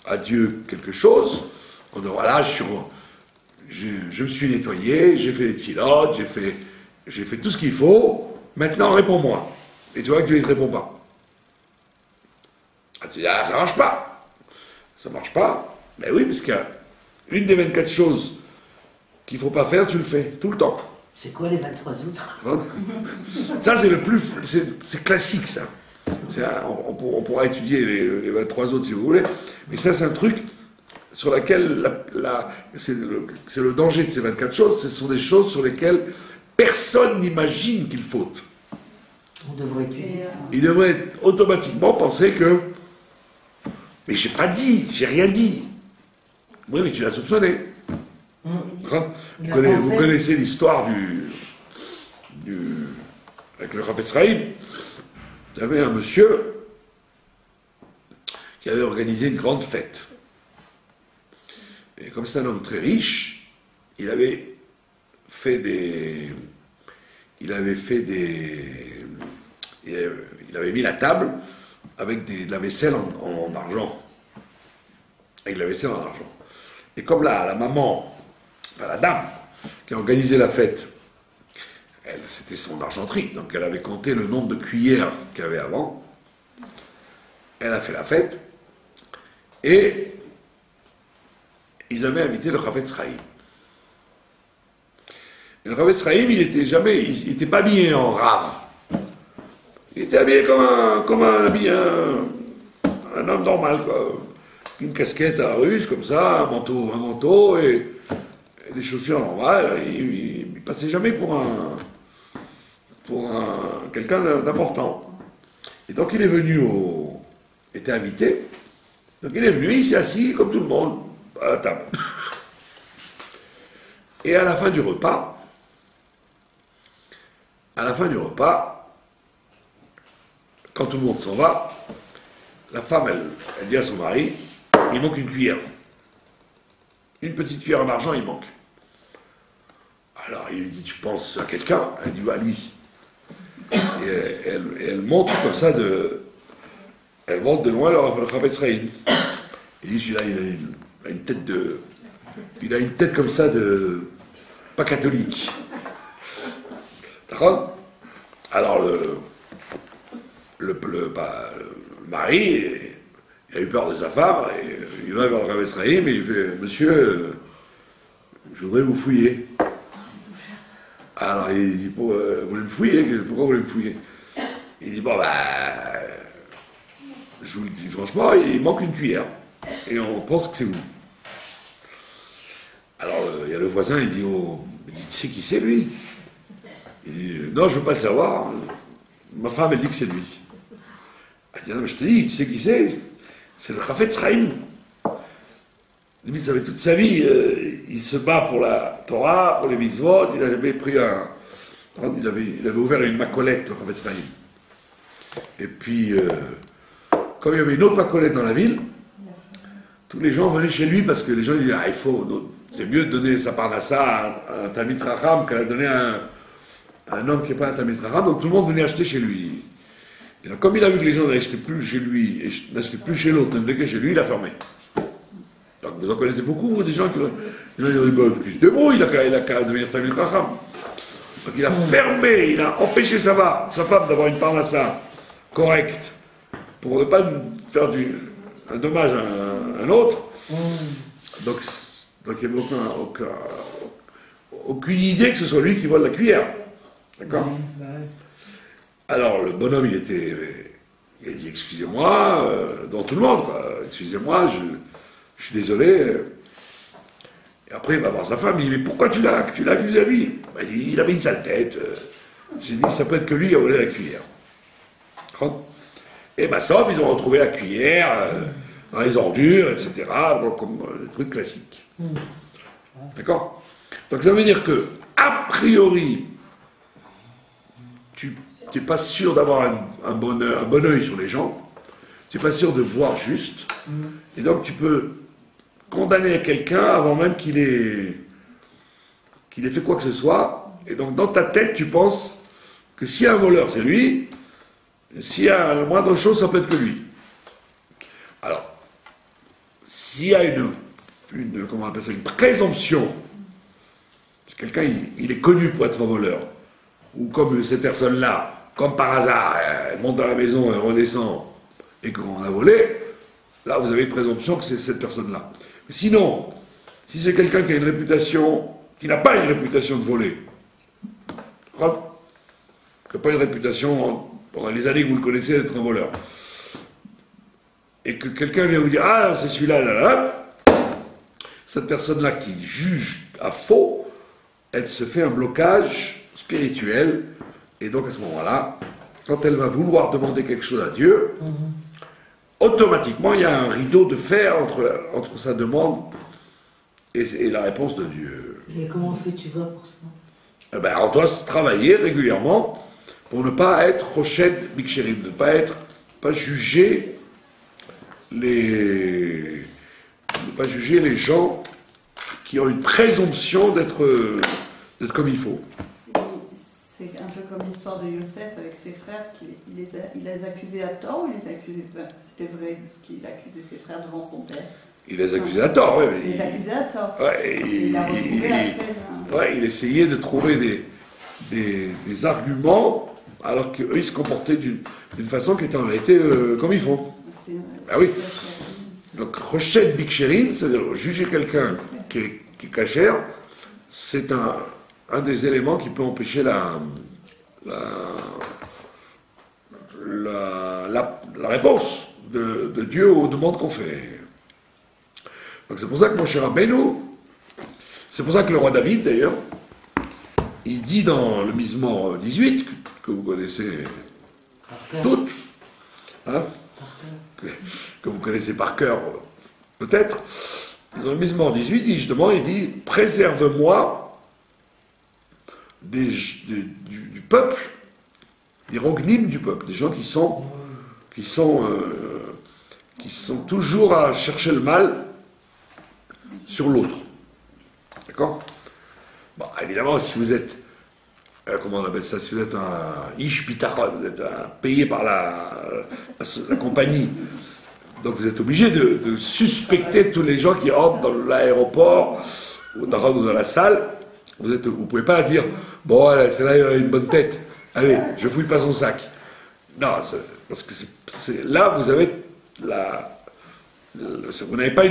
à Dieu quelque chose, en disant, voilà, je me suis nettoyé, j'ai fait les tfilotes, j'ai fait tout ce qu'il faut, maintenant réponds-moi. Et tu vois que Dieu ne te répond pas. Ah, tu dis, ah, ça marche pas. Ça marche pas. Ben oui, parce qu'il y a une des 24 choses qu'il ne faut pas faire, tu le fais, tout le temps. C'est quoi les 23 autres? Ça, c'est le plus... C'est classique, ça. On pourra étudier les 23 autres, si vous voulez. Mais ça, c'est un truc sur lequel... c'est le danger de ces 24 choses. Ce sont des choses sur lesquelles personne n'imagine qu'il faute. On devrait étudier ça. Il devrait automatiquement penser que... Mais j'ai pas dit, j'ai rien dit. Oui, mais tu l'as soupçonné. Vous connaissez l'histoire avec le Chafetz Chaim. Il y avait un monsieur qui avait organisé une grande fête. Et comme c'est un homme très riche, il avait mis la table avec de la vaisselle en argent. Avec de la vaisselle en argent. Et comme la maman, enfin la dame qui a organisé la fête, c'était son argenterie, donc elle avait compté le nombre de cuillères qu'il y avait avant. Elle a fait la fête. Et ils avaient invité le Chafetz Chaim. Et le Chafetz Chaim, il n'était pas habillé en rave. Il était habillé comme un homme normal, quoi. Une casquette à la russe, comme ça, un manteau et des chaussures normales. Il passait jamais pour quelqu'un d'important. Et donc il est venu était invité. Donc il est venu, il s'est assis comme tout le monde à la table. Et à la fin du repas, quand tout le monde s'en va, la femme, elle dit à son mari, il manque une cuillère. Une petite cuillère en argent, il manque. Alors il lui dit, tu penses à quelqu'un? Elle dit, à lui. Et elle monte comme ça elle monte de loin le Chafetz Chaim. Il dit, celui-là, il a une tête de... Il a une tête comme ça de... pas catholique. D'accord? Alors, le mari, il a eu peur de sa femme, et il va vers le Rav Esraïm, et il fait, monsieur, je voudrais vous fouiller. Alors, il dit, vous voulez me fouiller? Pourquoi vous voulez me fouiller? Il dit, bon, je vous le dis franchement, il manque une cuillère. Et on pense que c'est vous. Alors, il y a le voisin, il dit, tu sais qui c'est lui? Il dit, non, je ne veux pas le savoir. Ma femme, elle dit que c'est lui. Elle dit, non, mais je te dis, tu sais qui c'est? C'est le Chafetz Chaim. Lui, ça fait toute sa vie, il se bat pour la Torah, pour les mitzvot, il avait pris il avait ouvert une macolette, le Chafetz Chaim. Et puis, comme il y avait une autre macolette dans la ville, tous les gens venaient chez lui parce que les gens disaient, c'est mieux de donner sa parnassa à un Talmid Chacham qu'à donner à un homme qui n'est pas un Talmid Chacham, donc tout le monde venait acheter chez lui. Et donc, comme il a vu que les gens n'achetaient plus chez lui, et n'achetaient plus chez l'autre, n'achetaient que chez lui, il a fermé. Donc vous en connaissez beaucoup, des gens qui se débrouillent, il a qu'à devenir Talmid Chacham. Donc il a fermé, il a empêché sa femme d'avoir une parnassa correcte pour ne pas faire un dommage à un autre. Donc il n'y avait aucune idée que ce soit lui qui vole la cuillère. D'accord? Alors le bonhomme, il a dit excusez-moi, devant tout le monde, quoi. Excusez-moi, je suis désolé. Et après, il va voir sa femme, il dit mais pourquoi tu l'as accusé à lui? Il avait une sale tête. J'ai dit ça peut être que lui qui a volé la cuillère. Et sauf, ils ont retrouvé la cuillère dans les ordures, etc. Comme le truc classique. D'accord? Donc ça veut dire que, a priori, tu n'es pas sûr d'avoir un bon œil sur les gens, tu n'es pas sûr de voir juste, et donc tu peux condamner quelqu'un avant même qu'il ait fait quoi que ce soit, et donc dans ta tête, tu penses que s'il y a un voleur, c'est lui, s'il y a la moindre chose, ça peut être que lui. Alors, s'il y a comment on appelle ça, une présomption, si quelqu'un il est connu pour être un voleur, ou comme cette personne-là, comme par hasard, elle monte dans la maison, elle redescend, et qu'on a volé, là vous avez une présomption que c'est cette personne-là. Sinon, si c'est quelqu'un qui a une réputation, qui n'a pas une réputation de voler, qui n'a pas une réputation pendant les années que vous le connaissez d'être un voleur, et que quelqu'un vient vous dire ah c'est celui-là, là, cette personne-là qui juge à faux, elle se fait un blocage spirituel, et donc à ce moment-là, quand elle va vouloir demander quelque chose à Dieu, automatiquement il y a un rideau de fer entre sa demande et la réponse de Dieu. Et comment fais-tu vois pour ça? On doit travailler régulièrement pour ne pas être Roched Bikcherim, ne pas juger ne pas juger les gens qui ont une présomption d'être comme il faut. C'est un peu comme l'histoire de Yosef avec ses frères, il les accusait à tort ou il les accusait pas? C'était vrai ce qu'il accusait ses frères devant son père. Il les accusait à tort, oui. Il les accusait à tort. Ouais, il a retrouvé après. Il essayait de trouver des arguments alors qu'eux ils se comportaient d'une façon qui était en réalité comme il faut. Ah oui. Donc, Rochet Bikcherin, c'est-à-dire juger quelqu'un qui est cachère, c'est un des éléments qui peut empêcher la réponse de Dieu aux demandes qu'on fait. Donc c'est pour ça que mon cher Rabbeinu, c'est pour ça que le roi David d'ailleurs, il dit dans le Mizmor 18, que vous connaissez toutes, hein, que vous connaissez par cœur peut-être, dans le Mizmor 18, il dit préserve-moi du peuple, des rognim du peuple, des gens qui sont toujours à chercher le mal sur l'autre. D'accord? Bon, évidemment, si vous êtes, comment on appelle ça, si vous êtes un ish bitachon, vous êtes payé par la compagnie Donc vous êtes obligé de suspecter tous les gens qui rentrent dans l'aéroport ou dans la salle. Vous ne pouvez pas dire, bon, celle-là, il a une bonne tête. Allez, je fouille pas son sac. Non, parce que là, vous avez vous n'avez pas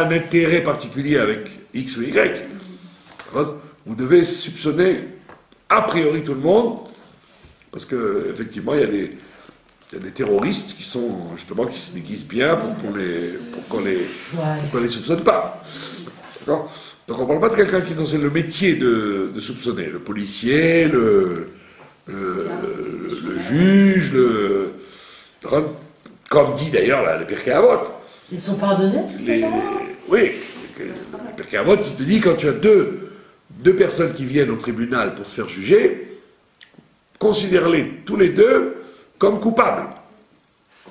un intérêt particulier avec X ou Y. Vous devez soupçonner a priori tout le monde, parce qu'effectivement, il y a des terroristes qui se déguisent bien pour qu'on les soupçonne pas. D'accord ? Donc on ne parle pas de quelqu'un qui c'est le métier de soupçonner. Le policier, le juge, comme dit d'ailleurs le Pirkei Avot. Ils sont pardonnés, tous ces gens-là ? Oui, le Pirkei Avot, il te dit, quand tu as deux personnes qui viennent au tribunal pour se faire juger, considère-les tous les deux comme coupables.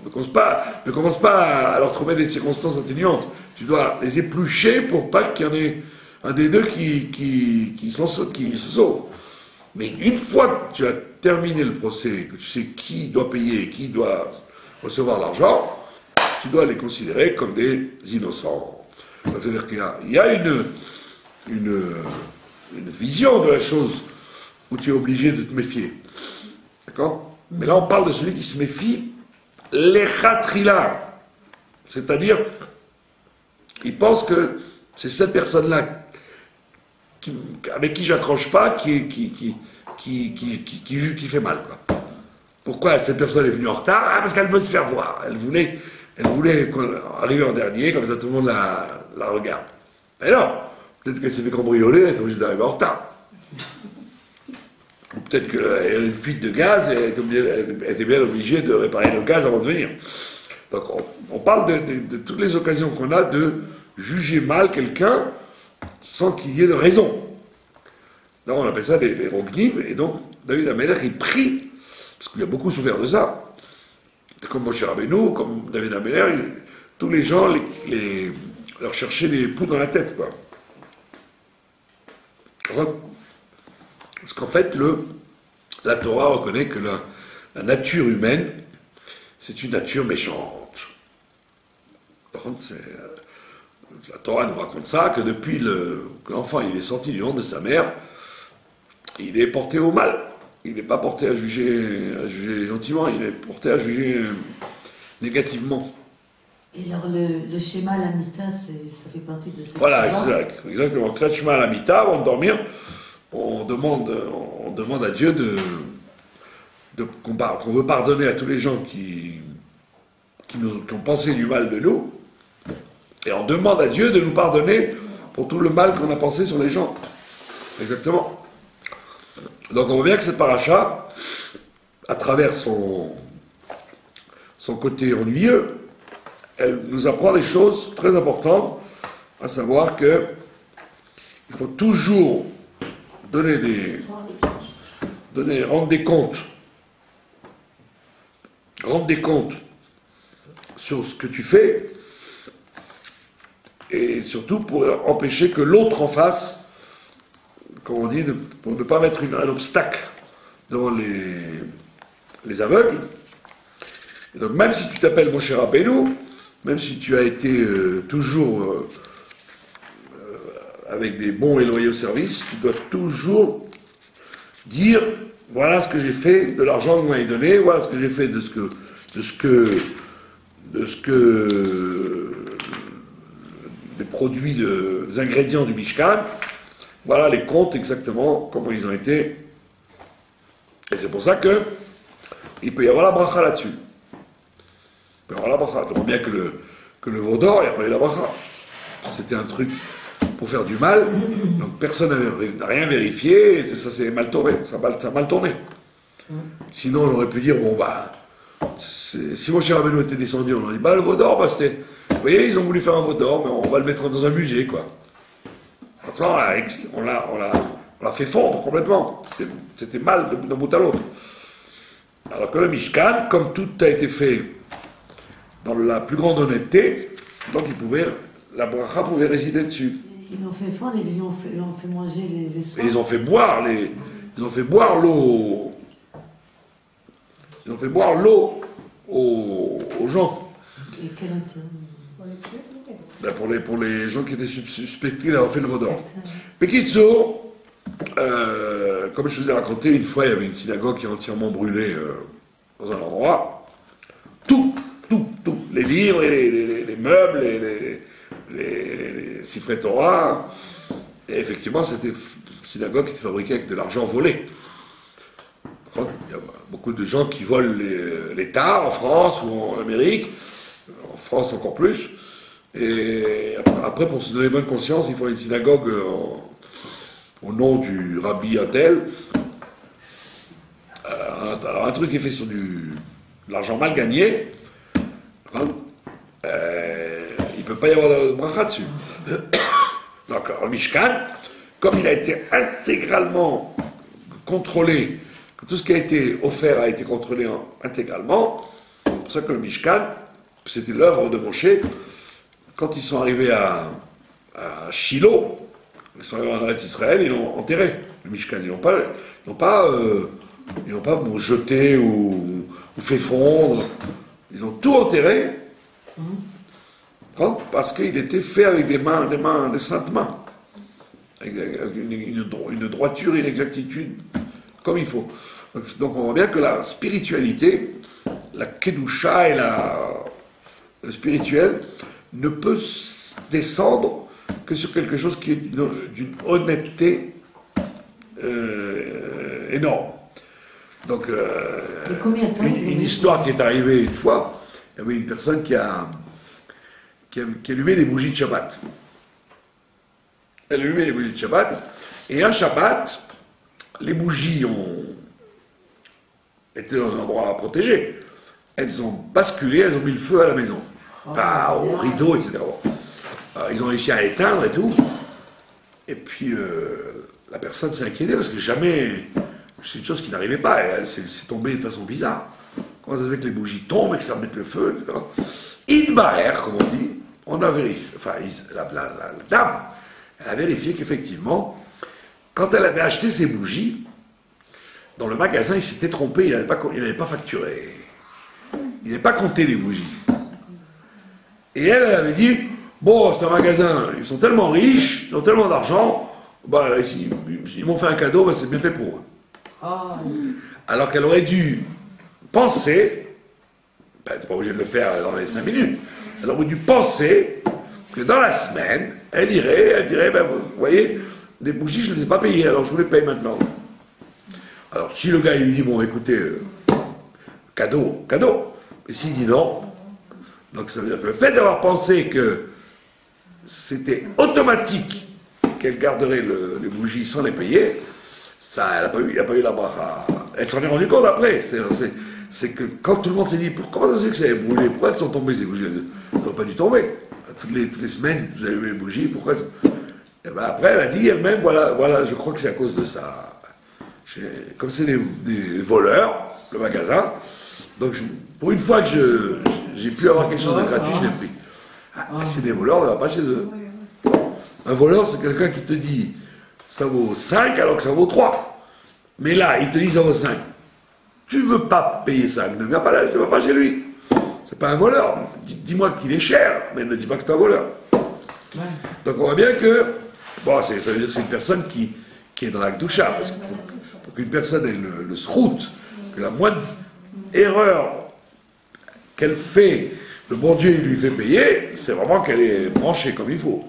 Ne commence pas à leur trouver des circonstances atténuantes. Tu dois les éplucher pour pas qu'il y en ait un des deux qui se sauve. Mais une fois que tu as terminé le procès, que tu sais qui doit payer et qui doit recevoir l'argent, tu dois les considérer comme des innocents. C'est-à-dire qu'il y a une vision de la chose où tu es obligé de te méfier. D'accord ? Mais là, on parle de celui qui se méfie l'echatrila. C'est-à-dire, il pense que c'est cette personne-là avec qui j'accroche pas qui fait mal, quoi. Pourquoi cette personne est venue en retard ? Parce qu'elle veut se faire voir. Elle voulait arriver en dernier, comme ça tout le monde la regarde. Mais non, peut-être qu'elle s'est fait cambrioler, elle est obligée d'arriver en retard. Ou peut-être qu'elle a une fuite de gaz et elle était bien obligée de réparer le gaz avant de venir. Donc on parle de toutes les occasions qu'on a de juger mal quelqu'un sans qu'il y ait de raison. Donc on appelle ça les rognives, et donc David Amelech il prie, parce qu'il a beaucoup souffert de ça. Comme Moshe Rabbeinu, comme David Amelech, tous les gens leur cherchaient des poux dans la tête, quoi. Parce qu'en fait, la Torah reconnaît que la nature humaine, c'est une nature méchante. La Torah nous raconte ça, que depuis que l'enfant il est sorti du ventre de sa mère, il est porté au mal. Il n'est pas porté à juger gentiment, il est porté à juger négativement. Et alors le schéma à la mita, ça fait partie de cette... Voilà, exactement. Kriyat Shema à la mita, avant de dormir, on demande à Dieu qu'on veut pardonner à tous les gens qui ont pensé du mal de nous, et on demande à Dieu de nous pardonner pour tout le mal qu'on a pensé sur les gens. Exactement. Donc on voit bien que cette paracha, à travers son côté ennuyeux, elle nous apprend des choses très importantes, à savoir que il faut toujours rendre des comptes sur ce que tu fais, et surtout pour empêcher que l'autre en face, comme on dit, pour ne pas mettre un obstacle devant les aveugles. Et donc même si tu t'appelles Moshe Rabbeinu, même si tu as été toujours avec des bons et loyaux services, tu dois toujours dire, voilà ce que j'ai fait de l'argent que vous m'avez donné, voilà ce que j'ai fait de ce que des produits, des ingrédients du Mishkan, voilà les comptes exactement, comment ils ont été. Et c'est pour ça que il peut y avoir la bracha là-dessus. Il peut y avoir la bracha. Tu vois bien que le veau d'or, il n'y a pas eu la bracha. C'était un truc pour faire du mal, donc personne n'a rien vérifié, et ça s'est mal tourné, ça a mal tourné. Sinon on aurait pu dire, bon bah, si Moshe Rabbeinu était descendu, on aurait dit, bah le veau d'or, bah c'était, vous voyez, ils ont voulu faire un veau d'or, mais on va le mettre dans un musée, quoi. Donc là, on l'a fait fondre complètement, c'était mal d'un bout à l'autre. Alors que le Mishkan, comme tout a été fait dans la plus grande honnêteté, donc la bracha pouvait résider dessus. Ils l'ont fait fondre, ils l'ont fait manger les soins. Et ils ont fait boire l'eau. Ils ont fait boire l'eau aux gens. Et quel intérêt? Ben pour les gens qui étaient suspectés d'avoir fait le Vaudor. Pekitso, comme je vous ai raconté, une fois il y avait une synagogue qui est entièrement brûlée dans un endroit. Tout, les livres, les meubles, les siffrets Torah. Et effectivement, c'était une synagogue qui était fabriquée avec de l'argent volé. Il y a beaucoup de gens qui volent l'État en France ou en Amérique, en France encore plus. Et après, pour se donner bonne conscience, il faut une synagogue au nom du rabbi Intel. Alors un truc qui est fait sur de l'argent mal gagné, il ne peut pas y avoir de bracha dessus. Donc le Mishkan, comme il a été intégralement contrôlé, que tout ce qui a été offert a été contrôlé intégralement, c'est pour ça que le Mishkan, c'était l'œuvre de Moshe. Quand ils sont arrivés à Shiloh, ils sont arrivés en Eretz Israël, ils l'ont enterré, le Mishkan. Ils n'ont pas jeté ou fait fondre. Ils ont tout enterré, parce qu'il était fait avec des saintes mains, avec une droiture et une exactitude comme il faut. Donc on voit bien que la spiritualité, la kedusha et le spirituel ne peut descendre que sur quelque chose qui est d'une honnêteté énorme. Donc, une histoire qui est arrivée une fois, il y avait une personne qui allumait des bougies de Shabbat. Elle allumait les bougies de Shabbat, et un Shabbat, les bougies étaient dans un endroit protégé. Elles ont basculé, elles ont mis le feu à la maison. Enfin, au rideau, etc. Alors, ils ont réussi à éteindre et tout. Et puis, la personne s'est inquiétée parce que jamais, c'est une chose qui n'arrivait pas. C'est tombé de façon bizarre. Comment ça se fait que les bougies tombent et que ça remette le feu, etc. Idbaer, comme on dit, on a vérifié. Enfin, la dame, elle a vérifié qu'effectivement, quand elle avait acheté ses bougies, dans le magasin, il s'était trompé, il n'avait pas facturé. Il n'avait pas compté les bougies. Et elle avait dit, bon, c'est un magasin, ils sont tellement riches, ils ont tellement d'argent, bah, ils m'ont fait un cadeau, bah, c'est bien fait pour eux. Oh. Alors qu'elle aurait dû penser, bah, elle n'était pas obligée de le faire dans les 5 minutes, elle aurait dû penser que dans la semaine, elle dirait, bah, vous voyez, les bougies, je ne les ai pas payées, alors je vous les paye maintenant. Alors si le gars il lui dit, bon écoutez, cadeau, et s'il dit non, donc ça veut dire que le fait d'avoir pensé que c'était automatique qu'elle garderait les bougies sans les payer, ça, il n'a pas eu la bracha. Elle s'en est rendue compte après. C'est que quand tout le monde s'est dit, comment ça se fait que ça avait brûlé? Pourquoi elles sont tombées ces bougies? Elles n'ont pas dû tomber. Toutes les semaines, vous allumez les bougies, pourquoi? Et ben après, elle a dit elle-même, voilà, je crois que c'est à cause de ça. Comme c'est des voleurs, le magasin, donc pour une fois que j'ai pu avoir quelque chose de gratuit, je l'ai pris. C'est des voleurs, on ne va pas chez eux. Un voleur, c'est quelqu'un qui te dit ça vaut 5 alors que ça vaut 3. Mais là, il te dit ça vaut 5. Tu ne veux pas payer 5, ne viens pas là, ne vas pas chez lui. C'est pas un voleur. Dis-moi qu'il est cher, mais ne dis pas que c'est un voleur. Donc on voit bien que, bon, ça veut dire que c'est une personne qui est dans la Kedusha, parce que pour qu'une personne ait le srout, que la moindre erreur qu'elle fait, le bon Dieu il lui fait payer, c'est vraiment qu'elle est branchée comme il faut.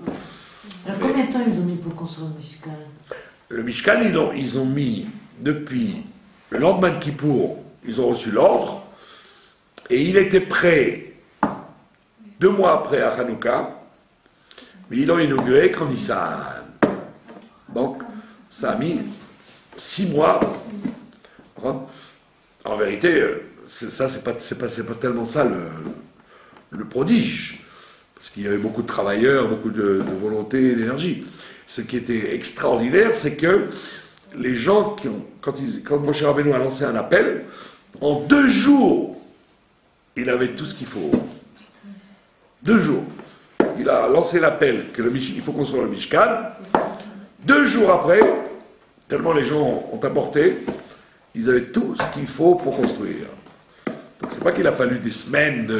Alors combien de temps ils ont mis pour construire le Mishkan? Le Mishkan, ils ont mis depuis le lendemain de Kippour, ils ont reçu l'ordre, et il était prêt 2 mois après à Hanouka, mais ils l'ont inauguré qu'en Nissan. Donc, ça a mis 6 mois. En vérité, c'est pas tellement ça le prodige, parce qu'il y avait beaucoup de travailleurs, beaucoup de volonté et d'énergie. Ce qui était extraordinaire, c'est que les gens quand Moshe Rabbeinu a lancé un appel, en 2 jours, il avait tout ce qu'il faut. 2 jours. Il a lancé l'appel qu'il faut construire le Mishkan. 2 jours après, tellement les gens ont apporté, ils avaient tout ce qu'il faut pour construire. Donc c'est pas qu'il a fallu des semaines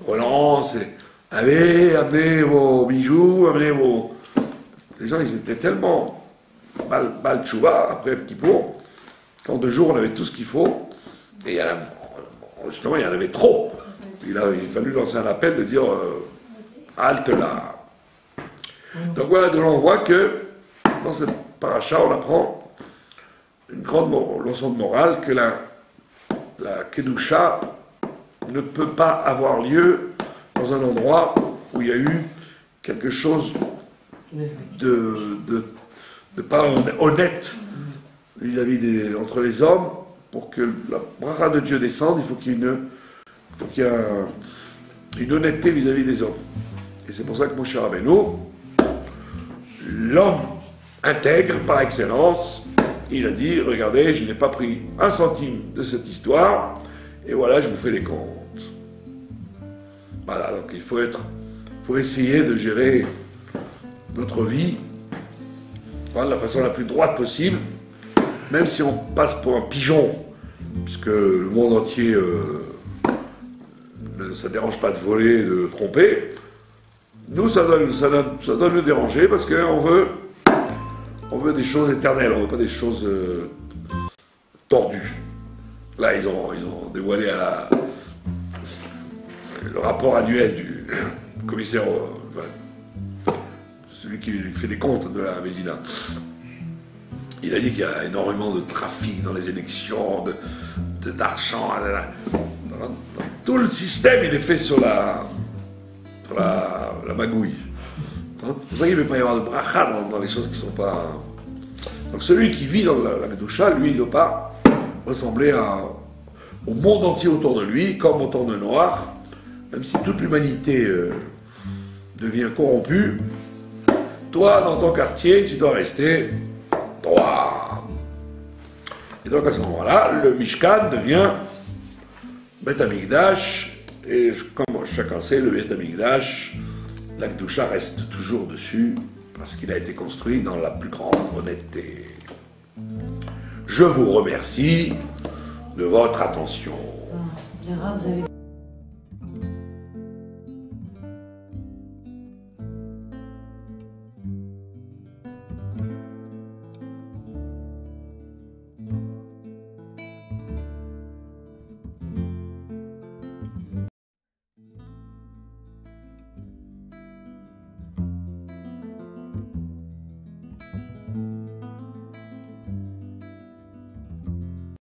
Oh non, c'est... Allez, amenez vos bijoux, amenez vos... Les gens, ils étaient tellement mal tchouva, après Kippour, qu'en 2 jours, on avait tout ce qu'il faut, et justement, il y en avait trop. Il fallu lancer un appel de dire halte là. Donc voilà, on voit que dans cette paracha, on apprend une grande leçon de morale, que la Kedusha ne peut pas avoir lieu dans un endroit où il y a eu quelque chose de pas honnête vis-à-vis entre les hommes. Pour que la bracha de Dieu descende, il faut qu'il y ait une honnêteté vis-à-vis des hommes. Et c'est pour ça que Moshe Rabbeinu, l'homme intègre par excellence, il a dit, regardez, je n'ai pas pris 1 centime de cette histoire, et voilà, je vous fais les comptes. Voilà, donc il faut essayer de gérer notre vie de la façon la plus droite possible, même si on passe pour un pigeon, puisque le monde entier, ça ne dérange pas de voler, de tromper. Nous, ça doit nous déranger, parce qu'on veut des choses éternelles, on ne veut pas des choses tordues. Là, ils ont dévoilé le rapport annuel du commissaire, celui qui fait les comptes de la Médina. Il a dit qu'il y a énormément de trafic dans les élections, d'argent. Tout le système, il est fait sur la magouille. C'est pour ça qu'il ne peut pas y avoir de bracha dans les choses qui ne sont pas... Donc celui qui vit dans la Kedusha, lui, il ne doit pas ressembler au monde entier autour de lui, comme au temps de Noach. Même si toute l'humanité devient corrompue, toi, dans ton quartier, tu dois rester droit. Et donc à ce moment-là, le Mishkan devient Beth Amikdash, et comme chacun sait, le Beth Amikdash, la Kedusha reste toujours dessus, parce qu'il a été construit dans la plus grande honnêteté. Je vous remercie de votre attention. Les Rav, vous avez...